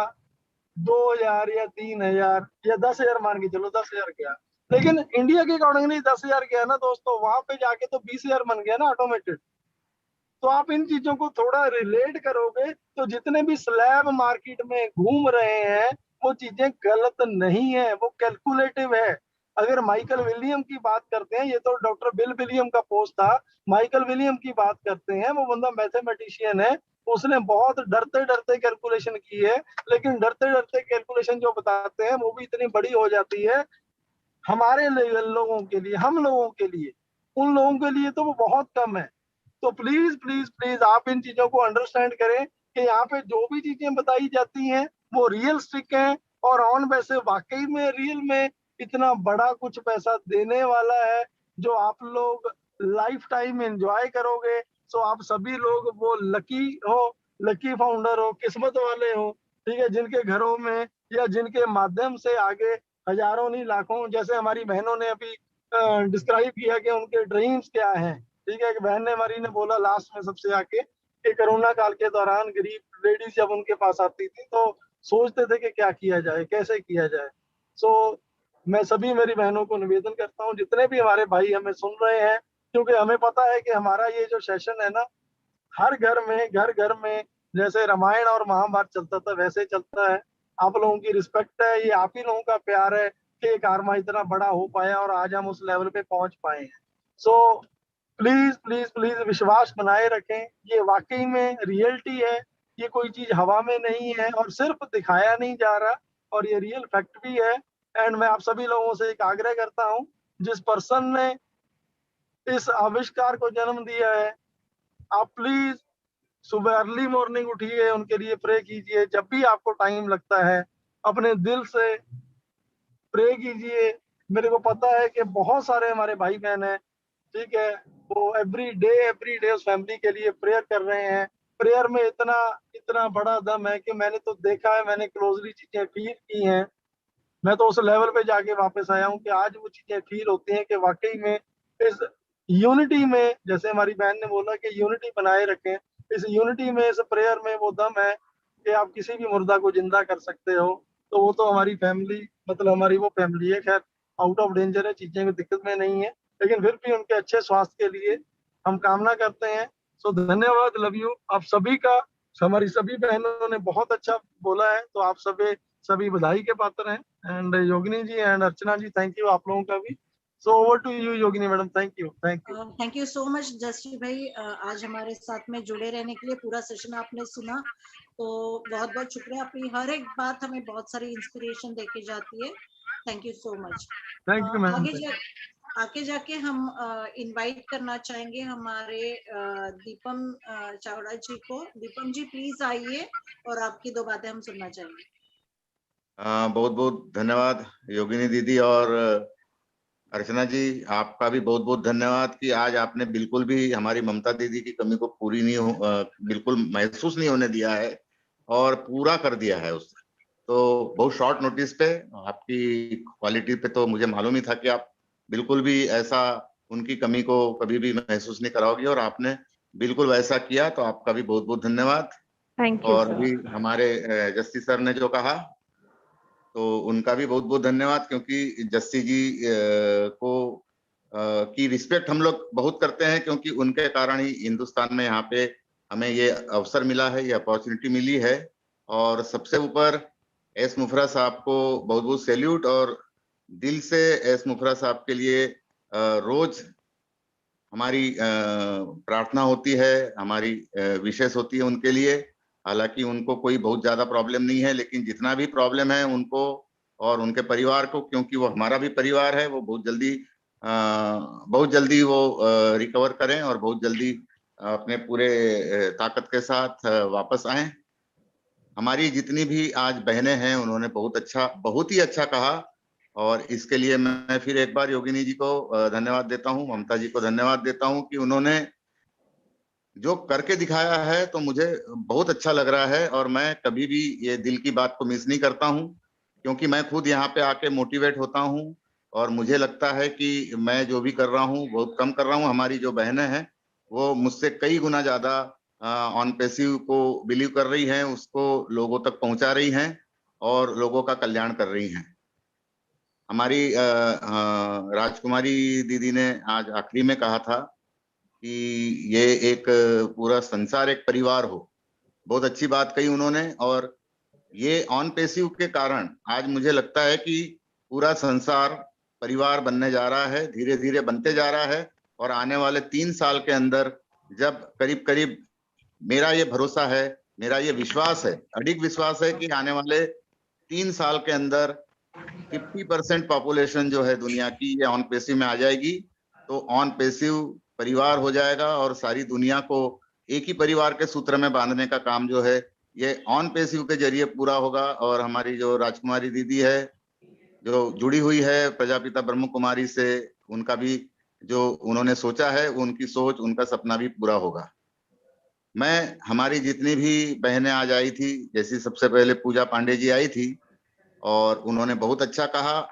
2000 या 3000 या 10,000, मान के चलो 10,000 गया। लेकिन इंडिया के अकॉर्डिंगली 10,000 गया ना दोस्तों, वहां पे जाके तो 20,000 बन गया ना ऑटोमेटेड। तो आप इन चीजों को थोड़ा रिलेट करोगे तो जितने भी स्लैब मार्केट में घूम रहे हैं वो चीजें गलत नहीं है, वो कैलकुलेटिव है। अगर माइकल विलियम की बात करते हैं, ये तो डॉक्टर बिल विलियम का पोस्ट था, माइकल विलियम की बात करते हैं, वो बंदा मैथमेटिशियन है, उसने बहुत डरते डरते कैलकुलेशन की है, लेकिन डरते डरते कैलकुलेशन जो बताते हैं वो भी इतनी बड़ी हो जाती है हमारे लोगों के लिए, हम लोगों के लिए, उन लोगों के लिए तो वो बहुत कम है। तो प्लीज प्लीज प्लीज आप इन चीजों को अंडरस्टैंड करें कि यहाँ पे जो भी चीजें बताई जाती हैं वो रियलिस्टिक हैं, और ऑन वैसे वाकई में रियल में इतना बड़ा कुछ पैसा देने वाला है जो आप लोग लाइफ टाइम एंजॉय करोगे। सो आप सभी लोग वो लकी हो, लकी फाउंडर हो, किस्मत वाले हो, ठीक है, जिनके घरों में या जिनके माध्यम से आगे हजारों नहीं लाखों, जैसे हमारी बहनों ने अभी डिस्क्राइब किया कि उनके ड्रीम्स क्या हैं, ठीक है। एक बहन ने हमारी ने बोला लास्ट में सबसे आके कि कोरोना काल के दौरान गरीब लेडीज जब उनके पास आती थी तो सोचते थे कि क्या किया जाए, कैसे किया जाए। सो मैं सभी मेरी बहनों को निवेदन करता हूँ, जितने भी हमारे भाई हमें सुन रहे हैं, क्योंकि हमें पता है कि हमारा ये जो सेशन है ना, हर घर में जैसे रामायण और महाभारत चलता था वैसे चलता है। आप लोगों की रिस्पेक्ट है, ये आप ही लोगों का प्यार है कि कारमा इतना बड़ा हो पाया और आज हम उस लेवल पे पहुंच पाए हैं। सो प्लीज प्लीज प्लीज विश्वास बनाए रखें, ये वाकई में रियलिटी है, ये कोई चीज हवा में नहीं है और सिर्फ दिखाया नहीं जा रहा, और ये रियल फैक्ट भी है। एंड मैं आप सभी लोगों से एक आग्रह करता हूँ, जिस पर्सन ने इस आविष्कार को जन्म दिया है, आप प्लीज सुबह अर्ली मॉर्निंग उठिए, उनके लिए प्रे कीजिए, जब भी आपको टाइम लगता है अपने दिल से प्रे कीजिए। मेरे को पता है कि बहुत सारे हमारे भाई बहन हैं, ठीक है, वो एवरी डे उस फैमिली के लिए प्रेयर कर रहे हैं। प्रेयर में इतना इतना बड़ा दम है कि मैंने तो देखा है, मैंने क्लोजली चीजें फील की हैं। मैं तो उस लेवल पे जाके वापस आया हूँ कि आज वो चीजें फील होती हैं कि वाकई में इस यूनिटी में, जैसे हमारी बहन ने बोला कि यूनिटी बनाए रखें, इस यूनिटी में, इस प्रेयर में वो दम है कि आप किसी भी मुर्दा को जिंदा कर सकते हो। तो वो तो हमारी फैमिली, मतलब हमारी वो फैमिली है, खैर आउट ऑफ डेंजर है, चीजें कोई दिक्कत में नहीं है, लेकिन फिर भी उनके अच्छे स्वास्थ्य के लिए हम कामना करते हैं। सो धन्यवाद, लव यू आप सभी का। हमारी सभी बहनों ने बहुत अच्छा बोला है, तो आप सभी बधाई के पात्र हैं। And Yogini ji and Archana ji, thank you आप लोगों का भी। So over to you Yogini madam, thank you. Thank you so much Jasti भाई, आज हमारे साथ में जुड़े रहने के लिए, पूरा सेशन आपने सुना, तो बहुत बहुत शुक्रिया। आपकी हर एक बात हमें बहुत सारी इंस्पिरेशन देके जाती है। Thank you so much. Thank you ma'am. आगे जाके हम इनवाइट करना चाहेंगे हमारे दीपम चावड़ा जी को। दीपम जी प्लीज आइए और आपकी 2 बातें हम सुनना चाहेंगे। बहुत बहुत धन्यवाद योगिनी दीदी और अर्चना जी, आपका भी बहुत बहुत धन्यवाद कि आज आपने बिल्कुल भी हमारी ममता दीदी की कमी को पूरी नहीं बिल्कुल महसूस नहीं होने दिया है और पूरा कर दिया है उससे। तो बहुत शॉर्ट नोटिस पे, आपकी क्वालिटी पे तो मुझे मालूम ही था कि आप बिल्कुल भी ऐसा उनकी कमी को कभी भी महसूस नहीं कराओगी, और आपने बिल्कुल वैसा किया, तो आपका भी बहुत बहुत धन्यवाद। Thank you. और भी हमारे जस्सी सर ने जो कहा तो उनका भी बहुत बहुत धन्यवाद, क्योंकि जस्सी जी को की रिस्पेक्ट हम लोग बहुत करते हैं, क्योंकि उनके कारण ही हिंदुस्तान में यहाँ पे हमें ये अवसर मिला है, ये अपॉर्चुनिटी मिली है। और सबसे ऊपर एस मुफरा साहब को बहुत बहुत सैल्यूट, और दिल से एस मुफरा साहब के लिए रोज हमारी प्रार्थना होती है, हमारी विशेष होती है उनके लिए। हालांकि उनको कोई बहुत ज्यादा प्रॉब्लम नहीं है, लेकिन जितना भी प्रॉब्लम है उनको और उनके परिवार को, क्योंकि वो हमारा भी परिवार है, वो बहुत जल्दी वो रिकवर करें और बहुत जल्दी अपने पूरे ताकत के साथ वापस आए। हमारी जितनी भी आज बहनें हैं उन्होंने बहुत ही अच्छा कहा, और इसके लिए मैं फिर एक बार योगिनी जी को धन्यवाद देता हूँ, ममता जी को धन्यवाद देता हूँ कि उन्होंने जो करके दिखाया है, तो मुझे बहुत अच्छा लग रहा है। और मैं कभी भी ये दिल की बात को मिस नहीं करता हूँ, क्योंकि मैं खुद यहाँ पे आके मोटिवेट होता हूँ, और मुझे लगता है कि मैं जो भी कर रहा हूँ बहुत कम कर रहा हूँ। हमारी जो बहनें हैं वो मुझसे कई गुना ज्यादा ऑन पैसिव को बिलीव कर रही हैं, उसको लोगों तक पहुंचा रही हैं और लोगों का कल्याण कर रही हैं। हमारी राजकुमारी दीदी ने आज आखिरी में कहा था कि ये एक पूरा संसार एक परिवार हो। बहुत अच्छी बात कही उन्होंने। और ये ऑन पैसिव के कारण आज मुझे लगता है कि पूरा संसार परिवार बनने जा रहा है, धीरे धीरे बनते जा रहा है। और आने वाले 3 साल के अंदर जब करीब करीब, मेरा ये भरोसा है, मेरा ये विश्वास है, अडिग विश्वास है कि आने वाले 3 साल के अंदर 50% पॉपुलेशन जो है दुनिया की ये ऑन पैसिव में आ जाएगी। तो ऑन पैसिव परिवार हो जाएगा और सारी दुनिया को एक ही परिवार के सूत्र में बांधने का काम जो है ये ऑन पैसिव के जरिए पूरा होगा। और हमारी जो राजकुमारी दीदी है जो जुड़ी हुई है प्रजापिता ब्रह्म कुमारी से, उनका भी जो उन्होंने सोचा है, उनकी सोच, उनका सपना भी पूरा होगा। मैं, हमारी जितनी भी बहनें आज आई थी, जैसी सबसे पहले पूजा पांडे जी आई थी और उन्होंने बहुत अच्छा कहा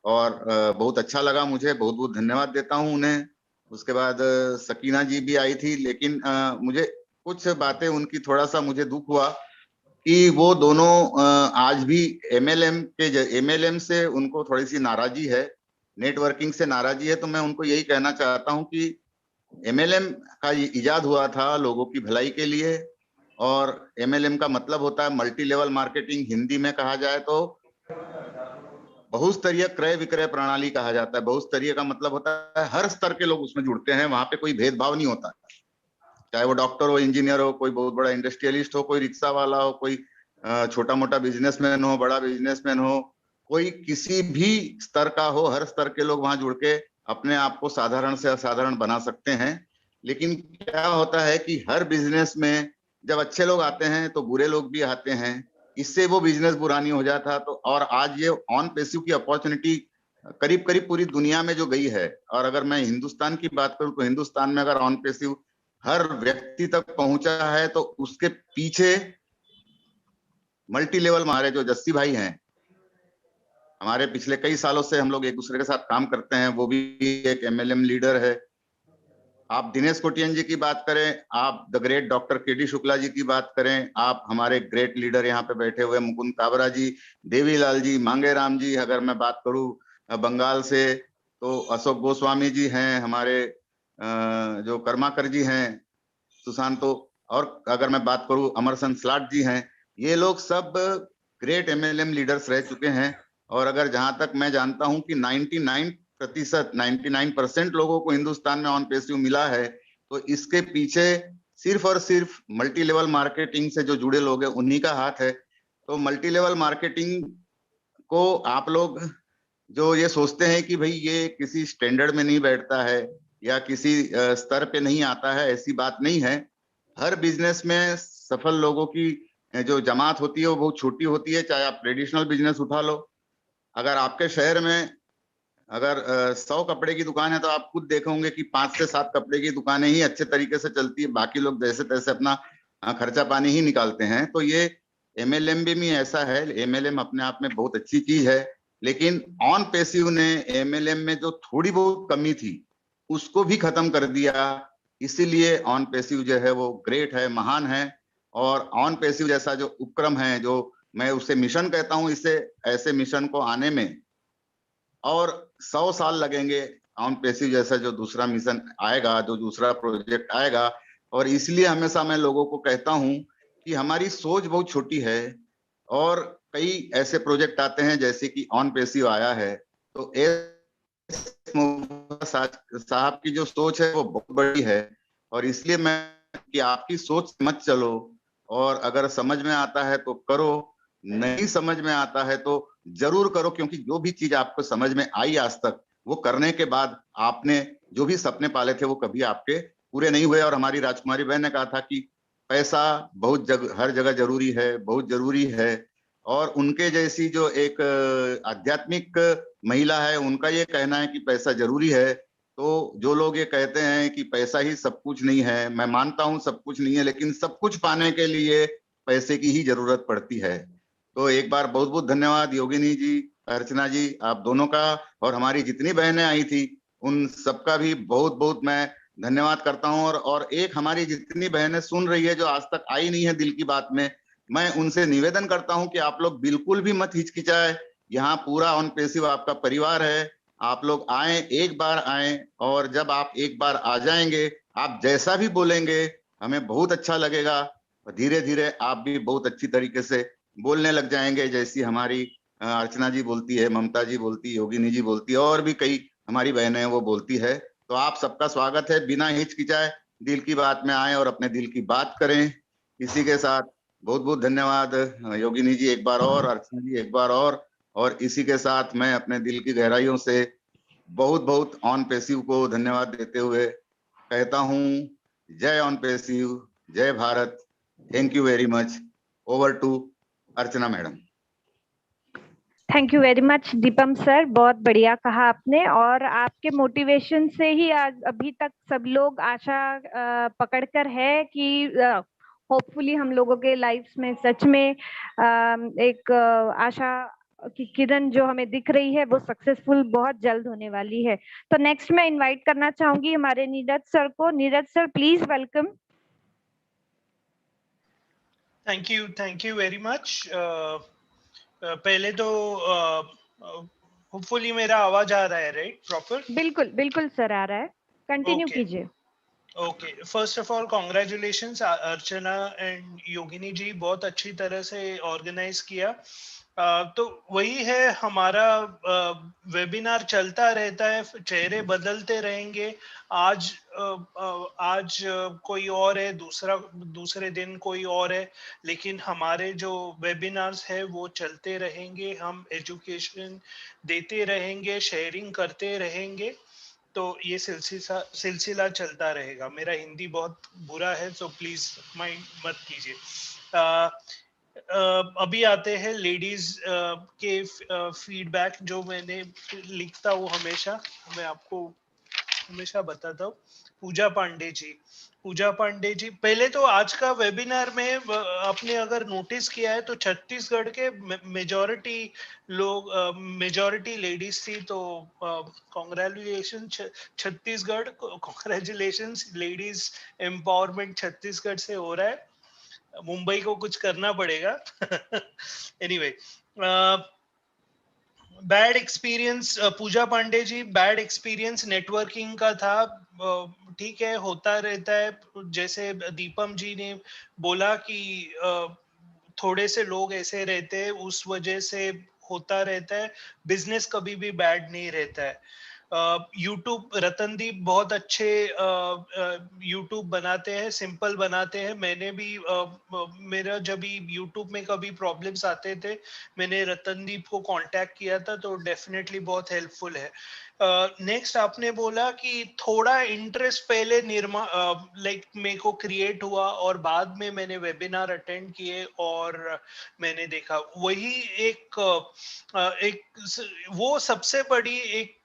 और बहुत अच्छा लगा मुझे, बहुत बहुत धन्यवाद देता हूं उन्हें। उसके बाद सकीना जी भी आई थी, लेकिन मुझे कुछ बातें उनकी थोड़ा सा मुझे दुख हुआ कि वो दोनों आज भी एमएलएम से उनको थोड़ी सी नाराजी है, नेटवर्किंग से नाराजी है। तो मैं उनको यही कहना चाहता हूं कि एमएलएम का इजाद हुआ था लोगों की भलाई के लिए और एमएलएम का मतलब होता है मल्टी लेवल मार्केटिंग, हिंदी में कहा जाए तो बहुस्तरीय क्रय विक्रय प्रणाली कहा जाता है। बहुस्तरीय का मतलब होता है हर स्तर के लोग उसमें जुड़ते हैं, वहां पे कोई भेदभाव नहीं होता, चाहे वो डॉक्टर हो, इंजीनियर हो, कोई बहुत बड़ा इंडस्ट्रियलिस्ट हो, कोई रिक्शा वाला हो, कोई छोटा मोटा बिजनेसमैन हो, बड़ा बिजनेसमैन हो, कोई किसी भी स्तर का हो, हर स्तर के लोग वहां जुड़ के अपने आप को साधारण से असाधारण बना सकते हैं। लेकिन क्या होता है कि हर बिजनेस में जब अच्छे लोग आते हैं तो बुरे लोग भी आते हैं, इससे वो बिजनेस बुरा नहीं हो जाता। तो और आज ये ऑन पैसिव की अपॉर्चुनिटी करीब करीब पूरी दुनिया में जो गई है, और अगर मैं हिंदुस्तान की बात करूं तो हिंदुस्तान में अगर ऑन पैसिव हर व्यक्ति तक पहुंचा है तो उसके पीछे मल्टी लेवल हमारे जो जस्सी भाई हैं, हमारे पिछले कई सालों से हम लोग एक दूसरे के साथ काम करते हैं, वो भी एक एमएलएम लीडर है। आप दिनेश कोटियन जी की बात करें, आप the great doctor K D Shukla ji की बात करें, आप हमारे ग्रेट लीडर यहाँ पे बैठे हुए मुकुंद काबरा जी, देवीलाल जी, मांगेराम जी, अगर मैं बात करूं बंगाल से तो अशोक गोस्वामी जी हैं, हमारे जो कर्माकर जी हैं सुशांतो, और अगर मैं बात करूं अमरसन स्लाट जी हैं, ये लोग सब ग्रेट एमएलएम लीडर्स रह चुके हैं। और अगर जहां तक मैं जानता हूं कि 99% लोगों को हिंदुस्तान में ऑन पैसिव मिला है, तो इसके पीछे सिर्फ और सिर्फ मल्टी लेवल मार्केटिंग से जो जुड़े लोग हैं उन्हीं का हाथ है। तो मल्टी लेवल मार्केटिंग को आप लोग जो ये सोचते हैं कि भाई ये किसी स्टैंडर्ड में नहीं बैठता है या किसी स्तर पे नहीं आता है, ऐसी बात नहीं है। हर बिजनेस में सफल लोगों की जो जमात होती है वो बहुत छोटी होती है। चाहे आप ट्रेडिशनल बिजनेस उठा लो, अगर आपके शहर में अगर 100 कपड़े की दुकान है तो आप खुद देखोगे कि 5 से 7 कपड़े की दुकानें ही अच्छे तरीके से चलती है, बाकी लोग जैसे तैसे अपना खर्चा पानी ही निकालते हैं। तो ये एमएलएम भी ऐसा है। एमएलएम अपने आप में बहुत अच्छी चीज है, लेकिन ऑन पैसिव ने एमएलएम में जो थोड़ी बहुत कमी थी उसको भी खत्म कर दिया। इसीलिए ऑन पैसिव जो है वो ग्रेट है, महान है। और ऑन पैसिव जैसा जो उपक्रम है, जो मैं उसे मिशन कहता हूं, इससे ऐसे मिशन को आने में और 100 साल लगेंगे। ऑन पैसिव जैसा जो दूसरा मिशन आएगा, जो दूसरा प्रोजेक्ट आएगा। और इसलिए हमेशा मैं लोगों को कहता हूं कि हमारी सोच बहुत छोटी है और कई ऐसे प्रोजेक्ट आते हैं जैसे कि ऑन पैसिव आया है। तो साहब की जो सोच है वो बहुत बड़ी है और इसलिए मैं कि आपकी सोच मत चलो, और अगर समझ में आता है तो करो, नहीं समझ में आता है तो जरूर करो, क्योंकि जो भी चीज आपको समझ में आई आज तक, वो करने के बाद आपने जो भी सपने पाले थे वो कभी आपके पूरे नहीं हुए। और हमारी राजकुमारी बहन ने कहा था कि पैसा हर जगह जरूरी है, बहुत जरूरी है। और उनके जैसी जो एक आध्यात्मिक महिला है, उनका ये कहना है कि पैसा जरूरी है। तो जो लोग ये कहते हैं कि पैसा ही सब कुछ नहीं है, मैं मानता हूं सब कुछ नहीं है, लेकिन सब कुछ पाने के लिए पैसे की ही जरूरत पड़ती है। तो एक बार बहुत बहुत धन्यवाद योगिनी जी, अर्चना जी, आप दोनों का और हमारी जितनी बहनें आई थी उन सबका भी बहुत बहुत मैं धन्यवाद करता हूं। और एक हमारी जितनी बहनें सुन रही है जो आज तक आई नहीं है दिल की बात में, मैं उनसे निवेदन करता हूं कि आप लोग बिल्कुल भी मत हिचकिचाए। यहाँ पूरा ऑन पैसिव आपका परिवार है, आप लोग आए, एक बार आए, और जब आप एक बार आ जाएंगे, आप जैसा भी बोलेंगे हमें बहुत अच्छा लगेगा। धीरे धीरे आप भी बहुत अच्छी तरीके से बोलने लग जाएंगे, जैसी हमारी अर्चना जी बोलती है, ममता जी बोलती है, योगिनी जी बोलती है, और भी कई हमारी बहनें हैं वो बोलती है। तो आप सबका स्वागत है, बिना हिचकिचाए दिल की बात में आए और अपने दिल की बात करें। इसी के साथ बहुत बहुत धन्यवाद योगिनी जी एक बार और, अर्चना जी एक बार और इसी के साथ मैं अपने दिल की गहराइयों से बहुत बहुत ऑन पैसिव को धन्यवाद देते हुए कहता हूं, जय ऑन पैसिव, जय Bharat. Thank you very much. Over to Archana madam. Thank you very much Deepam sir, बहुत बढ़िया कहा आपने। और आपके मोटिवेशन से ही आज अभी तक सब लोग आशा पकड़कर है कि होपफुली हम लोगों के लाइफ्स में सच में एक आशा की किरण जो हमें दिख रही है वो सक्सेसफुल बहुत जल्द होने वाली है। तो नेक्स्ट मैं इनवाइट करना चाहूंगी हमारे नीरज सर को। Neeraj sir please welcome. Thank you very much. पहले तो होपफुली मेरा आवाज आ रहा है, राइट? प्रॉपर? बिल्कुल बिल्कुल सर आ रहा है, कंटिन्यू कीजिए। Okay, first of all congratulations Archana and Yogini ji, बहुत अच्छी तरह से ऑर्गेनाइज किया। तो वही है, हमारा वेबिनार चलता रहता है, चेहरे बदलते रहेंगे। आज कोई और है, दूसरे दिन कोई और है, लेकिन हमारे जो वेबिनार्स है वो चलते रहेंगे। हम एजुकेशन देते रहेंगे, शेयरिंग करते रहेंगे, तो ये सिलसिला चलता रहेगा। मेरा हिंदी बहुत बुरा है, तो प्लीज माइंड मत कीजिए। अभी आते हैं लेडीज के फीडबैक, जो मैंने लिखता हूँ हमेशा, मैं आपको हमेशा बताता हूँ। पूजा पांडे जी, पहले तो आज का वेबिनार में आपने अगर नोटिस किया है तो छत्तीसगढ़ के मेजॉरिटी लेडीज थी, तो congratulation Chhattisgarh, congratulation ladies empowerment Chhattisgarh से हो रहा है। मुंबई को कुछ करना पड़ेगा। एनीवे, बैड एक्सपीरियंस, पूजा Pandey ji, bad experience networking का था। ठीक है, होता रहता है। जैसे दीपम जी ने बोला कि थोड़े से लोग ऐसे रहते हैं, उस वजह से होता रहता है। बिजनेस कभी भी बैड नहीं रहता है। यूट्यूब, रतनदीप बहुत अच्छे यूट्यूब बनाते हैं, सिंपल बनाते हैं। मैंने भी मेरा जब भी यूट्यूब में कभी प्रॉब्लम्स आते थे, मैंने रतनदीप को कांटेक्ट किया था, तो डेफिनेटली बहुत हेल्पफुल है। नेक्स्ट आपने बोला कि थोड़ा इंटरेस्ट पहले मेरे को क्रिएट हुआ और बाद में मैंने वेबिनार अटेंड किए और मैंने देखा, वही एक वो सबसे बड़ी एक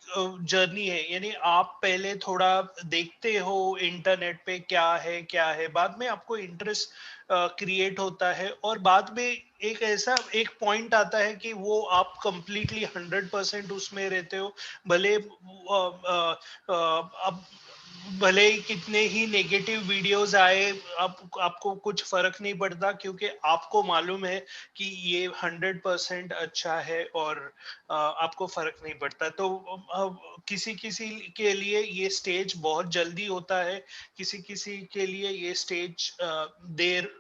जर्नी है। यानी आप पहले थोड़ा देखते हो इंटरनेट पे क्या है, बाद में आपको इंटरेस्ट क्रिएट होता है, और बाद में एक पॉइंट आता है कि वो आप कंप्लीटली 100% उसमें रहते हो। भले ही कितने ही नेगेटिव वीडियोस आए, आपको कुछ फर्क नहीं पड़ता, क्योंकि आपको मालूम है कि ये 100% अच्छा है और आपको फर्क नहीं पड़ता। तो किसी के लिए ये स्टेज बहुत जल्दी होता है, किसी के लिए ये स्टेज देर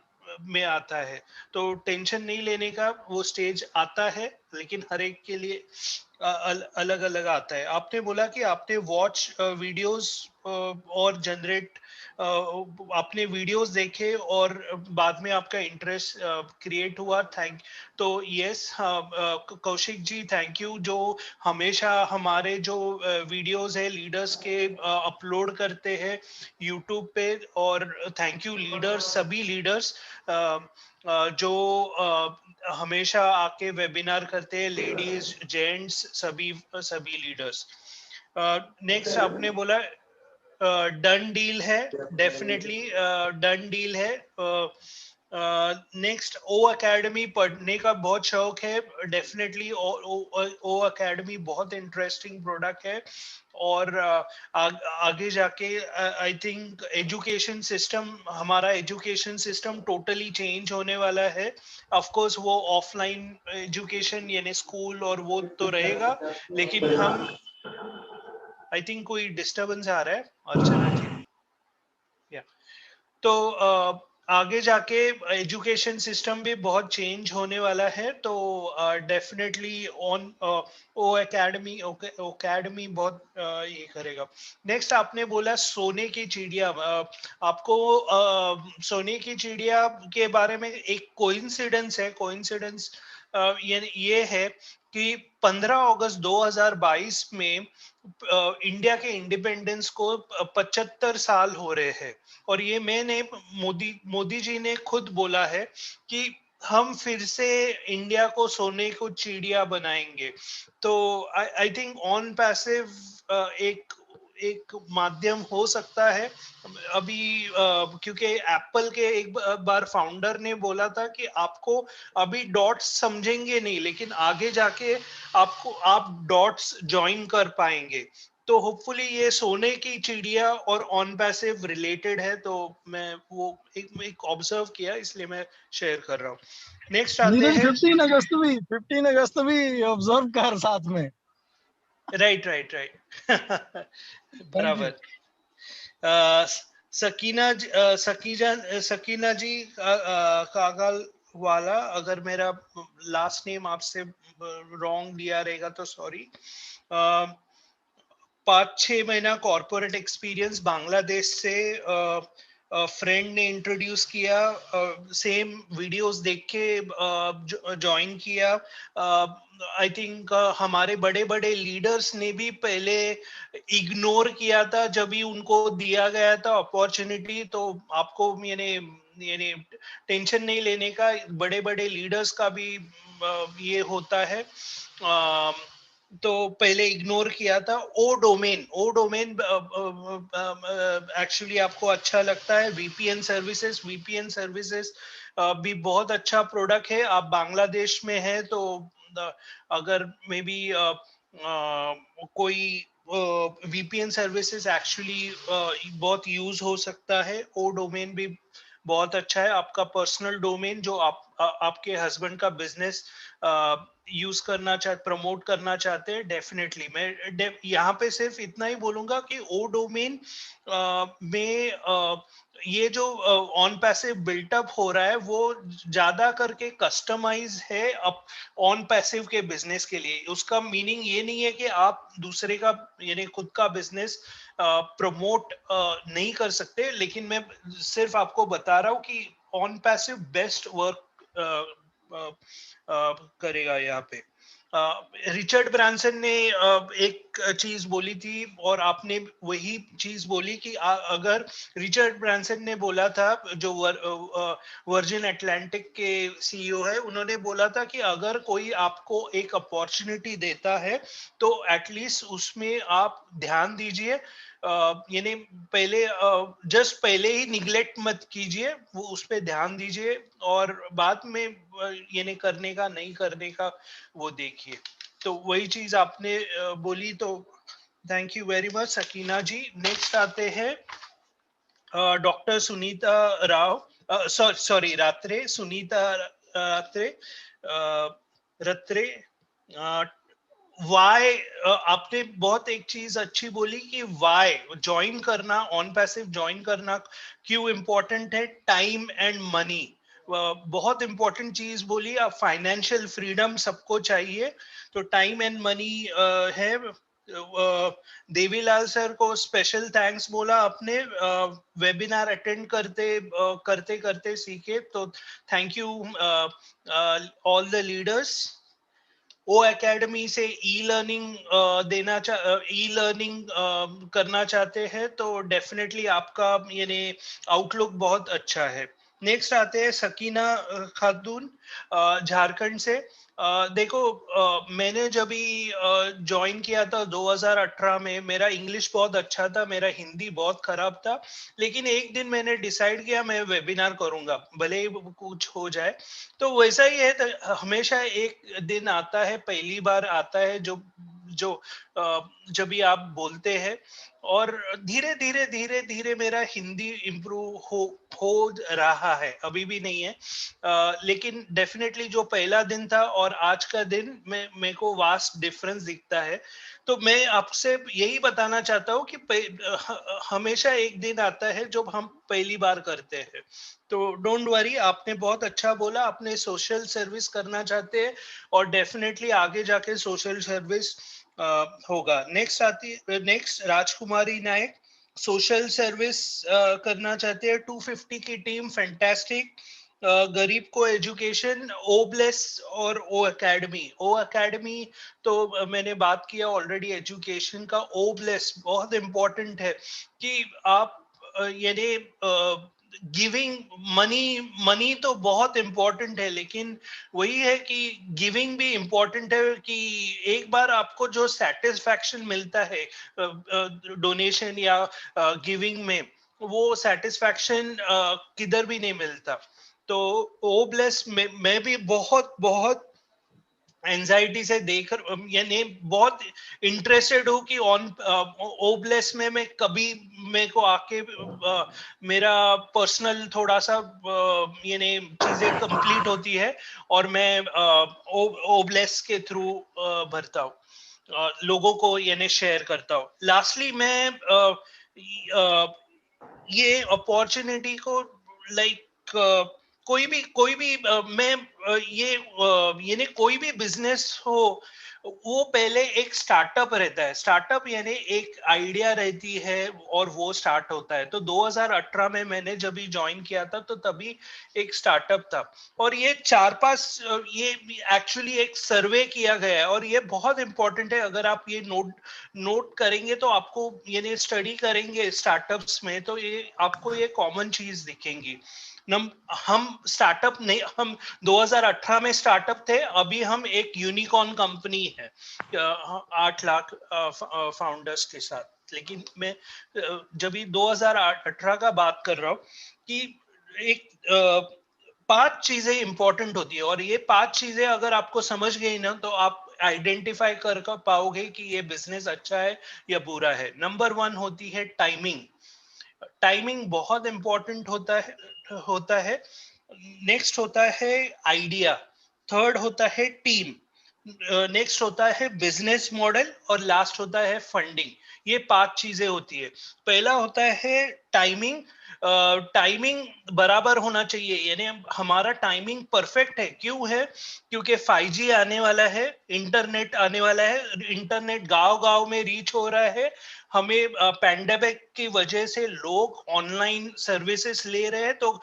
में आता है। तो टेंशन नहीं लेने का, वो स्टेज आता है, लेकिन हर एक के लिए अलग अलग आता है। आपने बोला कि आपने वॉच वीडियोस और जनरेट आपने वीडियोस देखे और बाद में आपका इंटरेस्ट क्रिएट हुआ। तो yes Kaushik ji, thank you, जो हमेशा हमारे जो वीडियोस है लीडर्स के अपलोड करते हैं यूट्यूब पे। और थैंक यू लीडर्स, सभी लीडर्स जो हमेशा आके वेबिनार करते हैं, लेडीज जेंट्स सभी लीडर्स। नेक्स्ट आपने बोला डन डील है, डेफिनेटली डन डील है। नेक्स्ट ओ एकेडमी पढ़ने का बहुत शौक है, डेफिनेटली ओ एकेडमी बहुत इंटरेस्टिंग प्रोडक्ट है और आगे जाके आई थिंक एजुकेशन सिस्टम, हमारा एजुकेशन सिस्टम टोटली चेंज होने वाला है। ऑफ कोर्स वो ऑफलाइन एजुकेशन यानी स्कूल और वो तो रहेगा, लेकिन हम आई थिंक कोई डिस्टरबेंस आ रहा है अर्चना जी, या तो आगे जाके एजुकेशन सिस्टम भी बहुत चेंज होने वाला है, तो डेफिनेटली ऑन ओ एकेडमी बहुत ये करेगा। नेक्स्ट आपने बोला सोने की चिड़िया, आपको सोने की चिड़िया के बारे में एक कोइंसिडेंस है, कोइंसिडेंस ये है कि 15 अगस्त 2022 में इंडिया के इंडिपेंडेंस को 75 साल हो रहे हैं, और ये मैंने मोदी जी ने खुद बोला है कि हम फिर से इंडिया को सोने को चिड़िया बनाएंगे। तो आई थिंक ऑन पैसिव एक माध्यम हो सकता है अभी, क्योंकि एप्पल के एक बार फाउंडर ने बोला था कि आपको अभी डॉट्स समझेंगे नहीं, लेकिन आगे जाके आप डॉट्स ज्वाइन कर पाएंगे। तो होपफुली ये सोने की चिड़िया और ऑन पैसिव रिलेटेड है, तो मैं वो एक ऑब्जर्व किया, इसलिए मैं शेयर कर रहा हूँ। नेक्स्ट आते हैं 15 अगस्त भी ऑब्जर्व कर साथ में। राइट बराबर। सकीना जी कागल वाला, अगर मेरा लास्ट नेम आपसे रॉन्ग लिया रहेगा तो सॉरी। 5-6 महीना कॉर्पोरेट एक्सपीरियंस बांग्लादेश से, फ्रेंड ने इंट्रोड्यूस किया, सेम वीडियोस देख के ज्वाइन किया। आई थिंक हमारे बड़े बड़े लीडर्स ने भी पहले इग्नोर किया था जब भी उनको दिया गया था अपॉर्चुनिटी, तो आपको यानी टेंशन नहीं लेने का, बड़े बड़े लीडर्स का भी ये होता है। तो पहले इग्नोर किया था। ओ डोमेन एक्चुअली आपको अच्छा लगता है। वीपीएन सर्विसेज भी बहुत अच्छा प्रोडक्ट है। आप बांग्लादेश में है तो अगर मे बी कोई वीपीएन सर्विसेज एक्चुअली बहुत यूज हो सकता है। ओ डोमेन भी बहुत अच्छा है। आपका पर्सनल डोमेन जो आपके हस्बैंड का बिजनेस यूज करना प्रमोट करना चाहते हैं, डेफिनेटली मैं यहाँ पे सिर्फ इतना ही बोलूंगा कि ओ डोमेन में ये जो ऑन पैसिव बिल्टअप हो रहा है वो ज्यादा करके कस्टमाइज है ऑन पैसिव के बिजनेस के लिए। उसका मीनिंग ये नहीं है कि आप दूसरे का यानी खुद का बिजनेस प्रमोट नहीं कर सकते, लेकिन मैं सिर्फ आपको बता रहा हूँ कि ऑन पैसिव बेस्ट वर्क करेगा यहाँ पे। रिचर्ड ब्रांसन ने एक चीज बोली थी और आपने वही चीज बोली कि अगर रिचर्ड ब्रांसन ने बोला था, जो वर्जिन अटलांटिक के सीईओ है, उन्होंने बोला था कि अगर कोई आपको एक अपॉर्चुनिटी देता है तो एटलीस्ट उसमें आप ध्यान दीजिए, यानी पहले ही निग्लेक्ट मत कीजिए, वो उस पर ध्यान दीजिए और बाद में यानी करने का नहीं करने का वो देखिए। तो वही चीज आपने बोली, तो thank you very much Sakina ji. Next आते हैं डॉक्टर सुनीता रात्रे, सुनीता रात्रे। वाई आपने बहुत एक चीज अच्छी बोली कि वाई ज्वाइन करना, ऑन पैसिव ज्वाइन करना क्यों इम्पोर्टेंट है। टाइम एंड मनी बहुत इंपॉर्टेंट चीज बोली। अब फाइनेंशियल फ्रीडम सबको चाहिए, तो टाइम एंड मनी है। देवीलाल सर को स्पेशल थैंक्स बोला आपने, वेबिनार अटेंड करते सीखे, तो thank you all the leaders. O academy से ई लर्निंग करना चाहते हैं तो डेफिनेटली आपका यानी आउटलुक बहुत अच्छा है। नेक्स्ट आते हैं सकीना खातून झारखंड से। देखो मैंने जब ज्वाइन किया था 2018 में, मेरा इंग्लिश बहुत अच्छा था, मेरा हिंदी बहुत खराब था, लेकिन एक दिन मैंने डिसाइड किया मैं वेबिनार करूंगा भले ही कुछ हो जाए। तो वैसा ही है, तो हमेशा एक दिन आता है, पहली बार आता है जो जब भी आप बोलते हैं, और धीरे धीरे धीरे धीरे मेरा हिंदी इम्प्रूव हो रहा है, अभी भी नहीं है, लेकिन डेफिनेटली जो पहला दिन था और आज का दिन में मेरे को वास्ट डिफरेंस दिखता है। तो मैं आपसे यही बताना चाहता हूँ कि हमेशा एक दिन आता है जब हम पहली बार करते हैं। तो डोंट वरी, आपने बहुत अच्छा बोला, आपने सोशल सर्विस करना चाहते हैं और डेफिनेटली आगे जाके सोशल सर्विस होगा। नेक्स्ट राजकुमारी नायक, सोशल सर्विस करना चाहते हैं, 250 की टीम, फैंटास्टिक। गरीब को एजुकेशन, ओब्लेस और ओ एकेडमी तो मैंने बात किया ऑलरेडी एजुकेशन का। ओब्लेस बहुत इंपॉर्टेंट है कि आप यानी गिविंग मनी तो बहुत इंपॉर्टेंट है, लेकिन वही है कि गिविंग भी इंपॉर्टेंट है, कि एक बार आपको जो सेटिस्फैक्शन मिलता है डोनेशन या गिविंग में, वो सेटिस्फैक्शन किधर भी नहीं मिलता। तो ओब्लेस मैं भी बहुत बहुत एंजाइटी से देख, यानी बहुत इंटरेस्टेड हूँ कि ऑन ओब्लेस में मैं कभी मेरे को आके मेरा पर्सनल थोड़ा सा यानी चीजें कंप्लीट होती है और मैं ओब्लेस के थ्रू भरता हूँ, लोगों को यानी शेयर करता हूँ। लास्टली मैं ये अपॉर्चुनिटी को लाइक कोई भी मैं यानी कोई भी बिजनेस हो, वो पहले एक स्टार्टअप रहता है। स्टार्टअप यानी एक आइडिया रहती है और वो स्टार्ट होता है। तो 2018 में मैंने जब भी ज्वाइन किया था तो तभी एक स्टार्टअप था, और ये 4-5 ये एक्चुअली एक सर्वे किया गया है, और ये बहुत इंपॉर्टेंट है। अगर आप ये नोट करेंगे तो आपको यानी स्टडी करेंगे स्टार्टअप्स में, तो ये आपको ये कॉमन चीज दिखेंगी। हम स्टार्टअप नहीं, हम 2018 में स्टार्टअप थे, अभी हम एक यूनिकॉर्न कंपनी है 8 लाख फाउंडर्स के साथ। लेकिन मैं जब भी 2018 का बात कर रहा हूँ कि एक 5 चीजें इंपॉर्टेंट होती है, और ये 5 चीजें अगर आपको समझ गई ना, तो आप आइडेंटिफाई कर पाओगे कि ये बिजनेस अच्छा है या बुरा है। नंबर 1 होती है टाइमिंग। टाइमिंग बहुत इंपॉर्टेंट होता है। नेक्स्ट होता है आइडिया, थर्ड होता है टीम, नेक्स्ट होता है बिजनेस मॉडल, और लास्ट होता है फंडिंग। ये 5 चीजें होती है। पहला होता है टाइमिंग। टाइमिंग बराबर होना चाहिए, यानी हमारा टाइमिंग परफेक्ट है। क्यों है? क्योंकि 5G आने वाला है, इंटरनेट आने वाला है, इंटरनेट गांव-गांव में रीच हो रहा है। हमें पैंडेमिक की वजह से लोग ऑनलाइन सर्विसेज ले रहे हैं, तो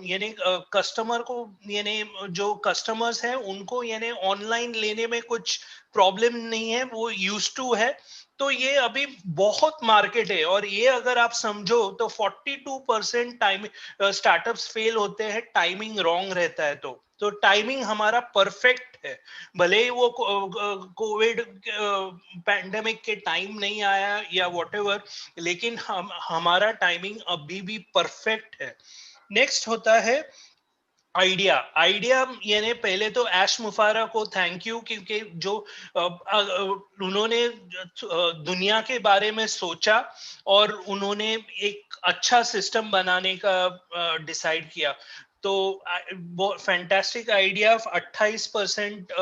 यानी कस्टमर को, यानी जो कस्टमर्स हैं उनको यानी ऑनलाइन लेने में कुछ प्रॉब्लम नहीं है, वो यूज्ड टू है। तो ये अभी बहुत मार्केट है, और ये अगर आप समझो तो 42% टाइम स्टार्टअप्स फेल होते हैं, टाइमिंग रॉन्ग रहता है। तो टाइमिंग हमारा परफेक्ट है, भले ही वो कोविड पैंडेमिक के टाइम नहीं आया या व्हाटएवर, लेकिन हमारा टाइमिंग अभी भी परफेक्ट है। नेक्स्ट होता है आइडिया। यानी पहले तो ऐश मुफारा को थैंक यू, क्योंकि जो उन्होंने दुनिया के बारे में सोचा और उन्होंने एक अच्छा सिस्टम बनाने का डिसाइड किया। तो फैंटास्टिक आइडिया। 28%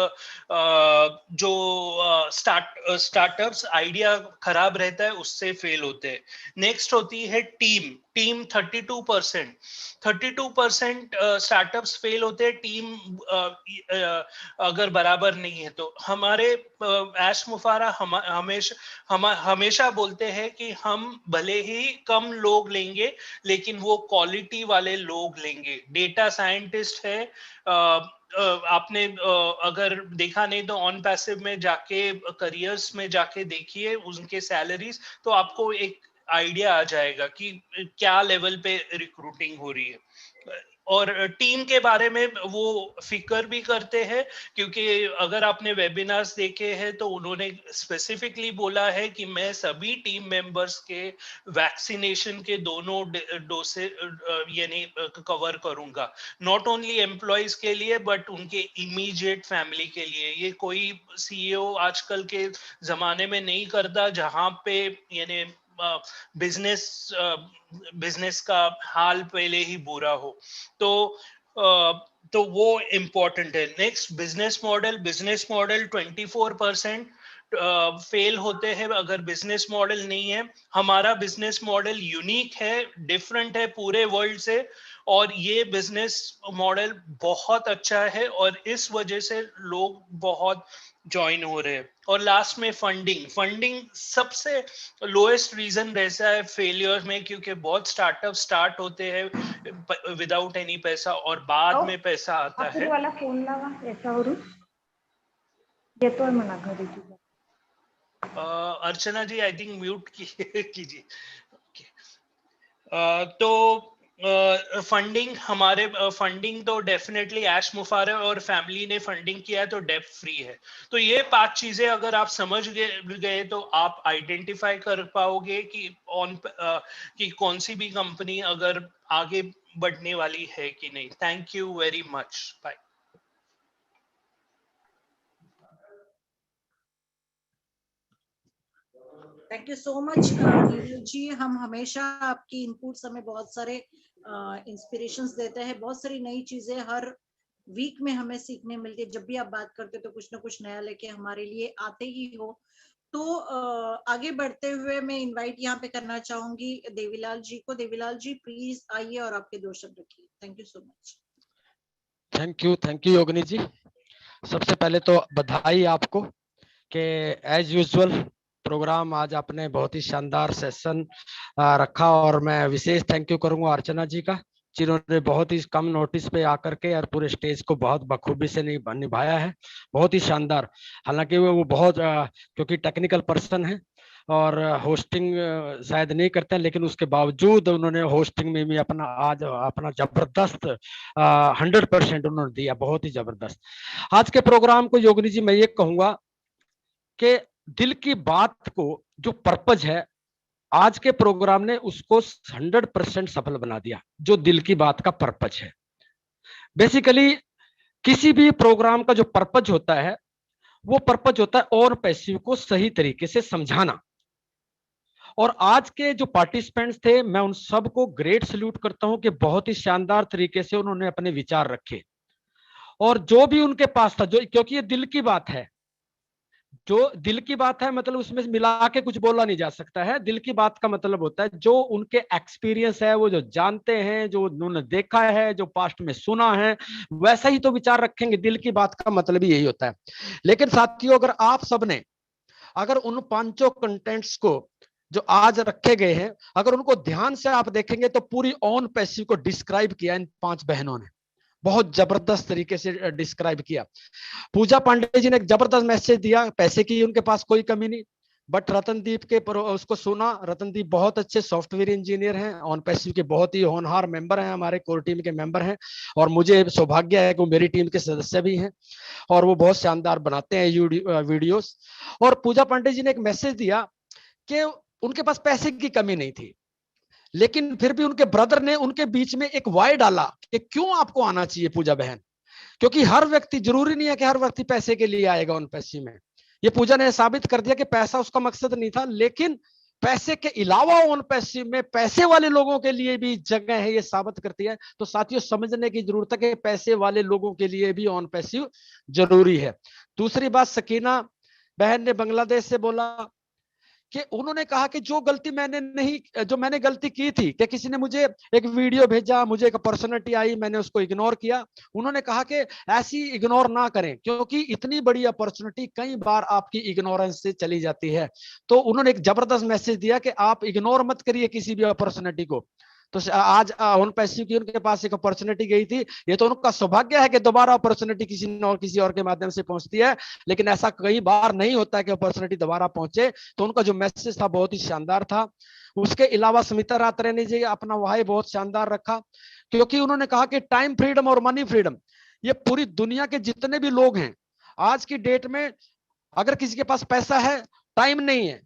जो स्टार्टअप्स आइडिया खराब रहता है उससे फेल होते हैं। नेक्स्ट होती है टीम। 32% स्टार्टअप्स फेल होते हैं, टीम अगर बराबर नहीं है तो। हमारे ऐश मुफारा हमेशा बोलते हैं कि हम भले ही कम लोग लेंगे, लेकिन वो क्वालिटी वाले लोग लेंगे। डेटा साइंटिस्ट है, आपने अगर देखा नहीं तो ऑन पैसिव में जाके, करियर्स में जाके देखिए उनके सैलरीज, तो आपको एक आइडिया आ जाएगा कि क्या लेवल पे रिक्रूटिंग हो रही है। और टीम के बारे में वो फिक्र भी करते हैं, क्योंकि अगर आपने वेबिनार्स देखे हैं तो उन्होंने स्पेसिफिकली बोला है कि मैं सभी टीम मेंबर्स के वैक्सीनेशन के दोनों डोसे यानी कवर करूंगा, नॉट ओनली एम्प्लॉयज के लिए बट उनके इमीडिएट फैमिली के लिए। ये कोई सीईओ आजकल के जमाने में नहीं करता जहां पे यानी बिजनेस का हाल पहले ही बुरा हो। तो वो इम्पोर्टेंट है। नेक्स्ट, बिजनेस मॉडल 24% फेल होते हैं अगर बिजनेस मॉडल नहीं है। हमारा बिजनेस मॉडल यूनिक है, डिफरेंट है पूरे वर्ल्ड से, और ये बिजनेस मॉडल बहुत अच्छा है और इस वजह से लोग बहुत ज्वाइन हो रहे हैं। और लास्ट में फंडिंग सबसे लोएस्ट रीजन रहता है फेलियर में, क्योंकि बहुत स्टार्टअप स्टार्ट होते हैं विदाउट एनी पैसा और बाद में पैसा आता है। वाला फोन लगा ऐसा हो ये तो मना कर दीजिए। अर्चना जी आई थिंक म्यूट कीजिए। तो फंडिंग तो डेफिनेटली ऐश मुफारा और फैमिली ने फंडिंग किया है तो डेब्ट फ्री है। तो ये 5 चीजें अगर आप समझ गए तो आप आइडेंटिफाई कर पाओगे कि कौन सी भी कंपनी अगर आगे बढ़ने वाली है कि नहीं। Thank you very much, bye. Thank you so much Neeraj ji. हम हमेशा आपकी इनपुट्स हमें बहुत सारे इंस्पिरेशंस देते हैं, बहुत सारी नई चीजें हर वीक में हमें सीखने मिलती है। जब भी आप बात करते हो तो कुछ ना कुछ नया लेके हमारे लिए आते ही हो। तो आगे बढ़ते हुए मैं इनवाइट यहाँ पे करना चाहूंगी देवीलाल जी को। देवीलाल जी प्लीज आइए और आपके 2 शब्द रखिए। Thank you so much. Thank you Yogini ji. सबसे पहले तो बधाई आपको कि एज यूजुअल प्रोग्राम आज आपने बहुत ही शानदार सेशन रखा, और मैं विशेष थैंक यू करूंगा अर्चना जी का, जिन्होंने बहुत ही कम नोटिस पे आकर के और पूरे स्टेज को बहुत बखूबी से निभाया है, बहुत ही शानदार। हालांकि वो बहुत क्योंकि टेक्निकल पर्सन है और होस्टिंग शायद नहीं करते हैं, लेकिन उसके बावजूद उन्होंने होस्टिंग में भी अपना जबरदस्त 100% उन्होंने दिया, बहुत ही जबरदस्त। आज के प्रोग्राम को योगिनी जी मैं ये कहूंगा कि दिल की बात को जो पर्पज है, आज के प्रोग्राम ने उसको 100% सफल बना दिया। जो दिल की बात का पर्पज है, बेसिकली किसी भी प्रोग्राम का जो पर्पज होता है वो पर्पज होता है और पैसिव को सही तरीके से समझाना। और आज के जो पार्टिसिपेंट्स थे मैं उन सबको ग्रेट सल्यूट करता हूं कि बहुत ही शानदार तरीके से उन्होंने अपने विचार रखे, और जो भी उनके पास था, जो क्योंकि ये दिल की बात है, जो दिल की बात है मतलब उसमें मिला के कुछ बोला नहीं जा सकता है। दिल की बात का मतलब होता है जो उनके एक्सपीरियंस है, वो जो जानते हैं, जो उन्होंने देखा है, जो पास्ट में सुना है, वैसा ही तो विचार रखेंगे। दिल की बात का मतलब ही यही होता है। लेकिन साथियों, अगर आप सबने अगर उन 5 कंटेंट्स को जो आज रखे गए हैं, अगर उनको ध्यान से आप देखेंगे तो पूरी ऑन पैसिव को डिस्क्राइब किया इन 5 बहनों ने, बहुत जबरदस्त तरीके से डिस्क्राइब किया। पूजा पांडे जी ने एक जबरदस्त मैसेज दिया, पैसे की उनके पास कोई कमी नहीं, बट रतनदीप के उसको सुना। रतनदीप बहुत अच्छे सॉफ्टवेयर इंजीनियर हैं, ऑन पैसिव के बहुत ही होनहार मेंबर हैं, हमारे कोर टीम के मेंबर हैं, और मुझे सौभाग्य है कि वो मेरी टीम के सदस्य भी हैं और वो बहुत शानदार बनाते हैं वीडियोस। और पूजा पांडे जी ने एक मैसेज दिया कि उनके पास पैसे की कमी नहीं थी, लेकिन फिर भी उनके ब्रदर ने उनके बीच में एक वाई डाला कि क्यों आपको आना चाहिए पूजा बहन, क्योंकि हर व्यक्ति, जरूरी नहीं है कि हर व्यक्ति पैसे के लिए आएगा ऑन पैसिव में। ये पूजा ने साबित कर दिया कि पैसा उसका मकसद नहीं था, लेकिन पैसे के अलावा ऑन पैसिव में पैसे वाले लोगों के लिए भी जगह है, ये साबित करती है। तो साथियों, समझने की जरूरत है कि पैसे वाले लोगों के लिए भी ऑन पैसिव जरूरी है। दूसरी बात, सकीना बहन ने बांग्लादेश से बोला कि उन्होंने कहा कि जो मैंने गलती की थी कि किसी ने मुझे एक वीडियो भेजा, मुझे एक अपॉर्चुनिटी आई, मैंने उसको इग्नोर किया। उन्होंने कहा कि ऐसी इग्नोर ना करें, क्योंकि इतनी बड़ी अपॉर्चुनिटी कई बार आपकी इग्नोरेंस से चली जाती है। तो उन्होंने एक जबरदस्त मैसेज दिया कि आप इग्नोर मत करिए किसी भी अपॉर्चुनिटी को। तो आज ऑन पैसिव की उनके पास एक अपॉर्चुनिटी गई थी, ये तो उनका सौभाग्य है कि दोबारा अपॉर्चुनिटी किसी और के माध्यम से पहुंचती है, लेकिन ऐसा कई बार नहीं होता है कि अपॉर्चुनिटी दोबारा पहुंचे। तो उनका जो मैसेज था बहुत ही शानदार था। उसके अलावा स्मिता रात्रेनी जी अपना वहां बहुत शानदार रखा, क्योंकि उन्होंने कहा कि टाइम फ्रीडम और मनी फ्रीडम, ये पूरी दुनिया के जितने भी लोग हैं आज की डेट में, अगर किसी के पास पैसा है, टाइम नहीं है,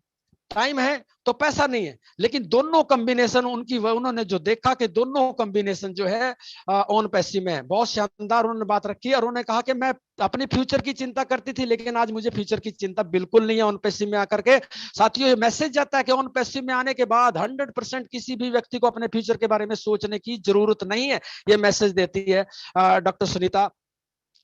टाइम है तो पैसा नहीं है, लेकिन दोनों कॉम्बिनेशन उन्होंने जो देखा कि दोनों कॉम्बिनेशन जो है ऑन पैसिव में है। बहुत शानदार उन्होंने बात रखी और उन्होंने कहा कि मैं अपनी फ्यूचर की चिंता करती थी, लेकिन आज मुझे फ्यूचर की चिंता बिल्कुल नहीं है ऑन पैसिव में आकर के। साथियों, ये मैसेज जाता है कि ऑन पैसिव में आने के बाद 100% किसी भी व्यक्ति को अपने फ्यूचर के बारे में सोचने की जरूरत नहीं है। ये मैसेज देती है डॉक्टर सुनीता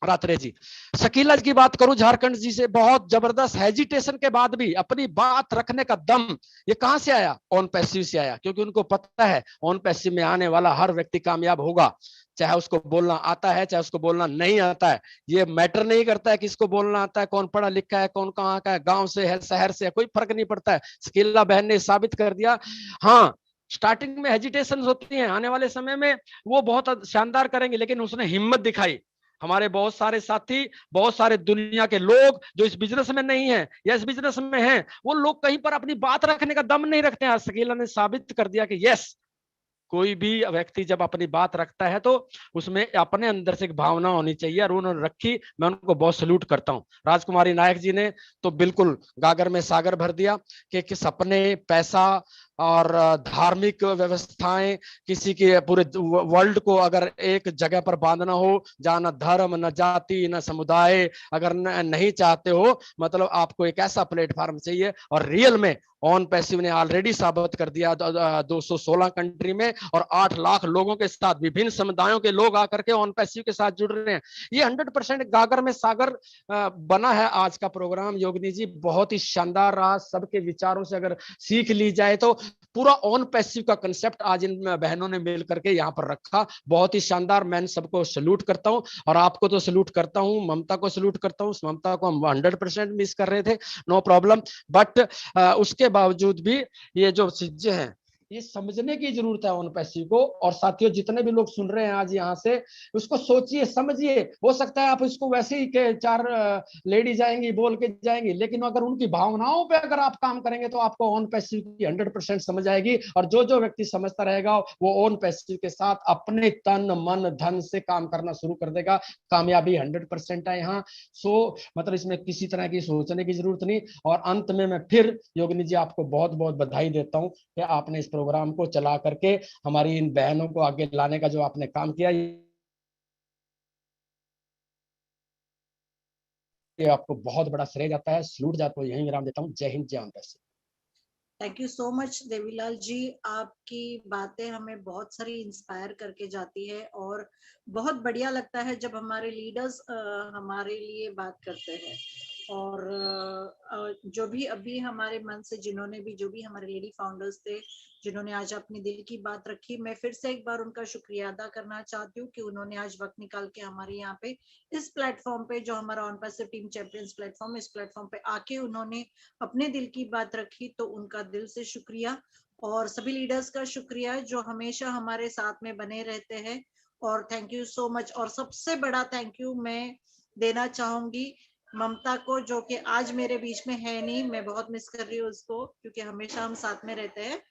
रात्रे जी। शकीला जी की बात करूं, झारखंड जी से, बहुत जबरदस्त हेजिटेशन के बाद भी अपनी बात रखने का दम, ये कहां से आया? ऑन पैसिव से आया, क्योंकि उनको पता है ऑन पैसिव में आने वाला हर व्यक्ति कामयाब होगा, चाहे उसको बोलना आता है चाहे उसको बोलना नहीं आता है। ये मैटर नहीं करता है किसको बोलना आता है, कौन पढ़ा लिखा है, कौन कहाँ का है, गांव से है शहर से है, कोई फर्क नहीं पड़ता है। शकीला बहन ने साबित कर दिया। हाँ, स्टार्टिंग में हेजिटेशन होती है, आने वाले समय में वो बहुत शानदार करेंगे, लेकिन उसने हिम्मत दिखाई। हमारे बहुत सारे साथी, बहुत सारे दुनिया के लोग जो इस बिजनेस में नहीं है या इस बिजनेस में हैं, वो लोग कहीं पर अपनी बात रखने का दम नहीं रखते हैं। शकीला ने साबित कर दिया कि यस, कोई भी व्यक्ति जब अपनी बात रखता है तो उसमें अपने अंदर से एक भावना होनी चाहिए, और उन्होंने रखी। मैं उनको बहुत सल्यूट करता हूं। राजकुमारी नायक जी ने तो बिल्कुल गागर में सागर भर दिया कि सपने, पैसा और धार्मिक व्यवस्थाएं, किसी के पूरे वर्ल्ड को अगर एक जगह पर बांधना हो, जहां न धर्म, न जाति, न समुदाय अगर नहीं चाहते हो, मतलब आपको एक ऐसा प्लेटफॉर्म चाहिए। और रियल में ऑन पैसिव ने ऑलरेडी साबित कर दिया 216 कंट्री में, और 8 लाख लोगों के साथ, विभिन्न समुदायों के लोग आकर के ऑन पैसिव के साथ जुड़ रहे हैं। ये 100% गागर में सागर बना है आज का प्रोग्राम। योगिनी जी, बहुत ही शानदार रहा। सबके विचारों से अगर सीख ली जाए तो पूरा ऑन पैसिव का कंसेप्ट आज इन बहनों ने मिल करके यहाँ पर रखा, बहुत ही शानदार। मैं सबको सल्यूट करता हूँ, और आपको तो सल्यूट करता हूँ, ममता को सल्यूट करता हूँ। ममता को हम 100% मिस कर रहे थे, नो प्रॉब्लम, बट उसके बावजूद भी ये जो चीजें हैं ये समझने की जरूरत है ऑन पैसिव को। और साथियों, जितने भी लोग सुन रहे हैं आज यहाँ से, उसको सोचिए, समझिए। हो सकता है आप इसको वैसे ही के 4 लेडी जाएंगी, बोल के जाएंगी, लेकिन अगर उनकी भावनाओं पे अगर आप काम करेंगे तो आपको ऑन पैसिव की 100% समझ आएगी। और जो व्यक्ति समझता रहेगा वो ऑन पैसिव के साथ अपने तन मन धन से काम करना शुरू कर देगा। कामयाबी 100% है यहाँ। सो मतलब इसमें किसी तरह की सोचने की जरूरत नहीं। और अंत में मैं फिर योगिनी जी आपको बहुत बहुत बधाई देता हूँ कि आपने इस प्रोग्राम को चला करके हमारी इन बहनों को आगे लाने का जो आपने काम किया, ये आपको बहुत बड़ा श्रेय जाता है। सल्यूट जाता है, यहीं विराम देता हूँ। जय हिंद, जय Onpassive. Thank you so much Devilal ji, आपकी बातें हमें बहुत सारी इंस्पायर करके जाती है, और बहुत बढ़िया लगता है जब हमारे लीडर्स हमारे लिए बात करते हैं। और जो भी अभी हमारे मन से, जिन्होंने भी, जो भी हमारे लेडी फाउंडर्स थे जिन्होंने आज अपनी दिल की बात रखी, मैं फिर से एक बार उनका शुक्रिया अदा करना चाहती हूँ कि उन्होंने आज वक्त निकाल के हमारे यहाँ पे इस प्लेटफॉर्म पे, जो हमारा on passive team champions platform, इस प्लेटफॉर्म पे आके उन्होंने अपने दिल की बात रखी। तो उनका दिल से शुक्रिया, और सभी लीडर्स का शुक्रिया जो हमेशा हमारे साथ में बने रहते हैं। और थैंक यू सो मच। और सबसे बड़ा थैंक यू मैं देना चाहूंगी ममता को, जो कि आज मेरे बीच में है नहीं। मैं बहुत मिस कर रही हूँ उसको, क्योंकि हमेशा हम साथ में रहते हैं।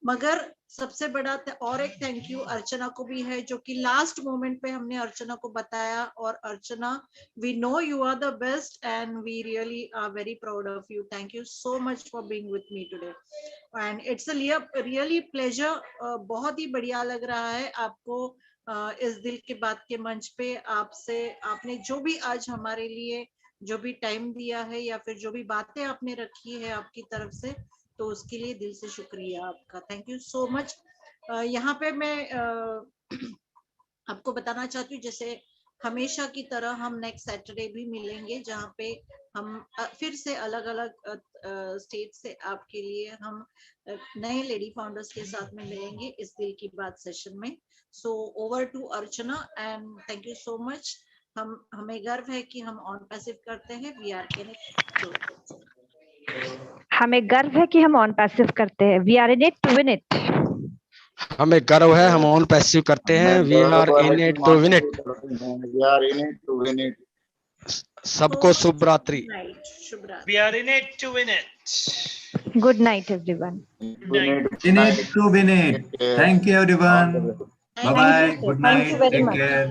मगर सबसे बड़ा और एक थैंक यू अर्चना को भी है, जो कि लास्ट मोमेंट पे हमने अर्चना को बताया। और Archana, we know you are the best and we really are very proud of you. Thank you so much for being with me today, and it's a really pleasure. बहुत ही बढ़िया लग रहा है आपको इस दिल की बात के मंच पे आपसे, आपने जो भी आज हमारे लिए जो भी टाइम दिया है, या फिर जो भी बातें आपने रखी है आपकी तरफ से, तो उसके लिए दिल से शुक्रिया आपका। Thank you so much. यहाँ पे मैं आपको बताना चाहती हूँ, जैसे हमेशा की तरह हम नेक्स्ट सैटरडे भी मिलेंगे, जहाँ पे हम फिर से अलग अलग स्टेट से आपके लिए हम नए लेडी फाउंडर्स के साथ में मिलेंगे इस दिल की बात सेशन में। So over to Archana, and thank you so much. हमें गर्व है कि हम ऑन पैसिव करते हैं। We are connect. हमें गर्व है कि हम ऑन पैसिव करते हैं। We are in it to win it. हमें गर्व है, हम ऑन पैसिव करते हैं, we are in it to win it. We are in it to win it. सबको शुभ रात्रि। We are in it to win it. Good night, everyone. In it to win it. Thank you, everyone. Bye bye. Good Thank you night. very Take much. care.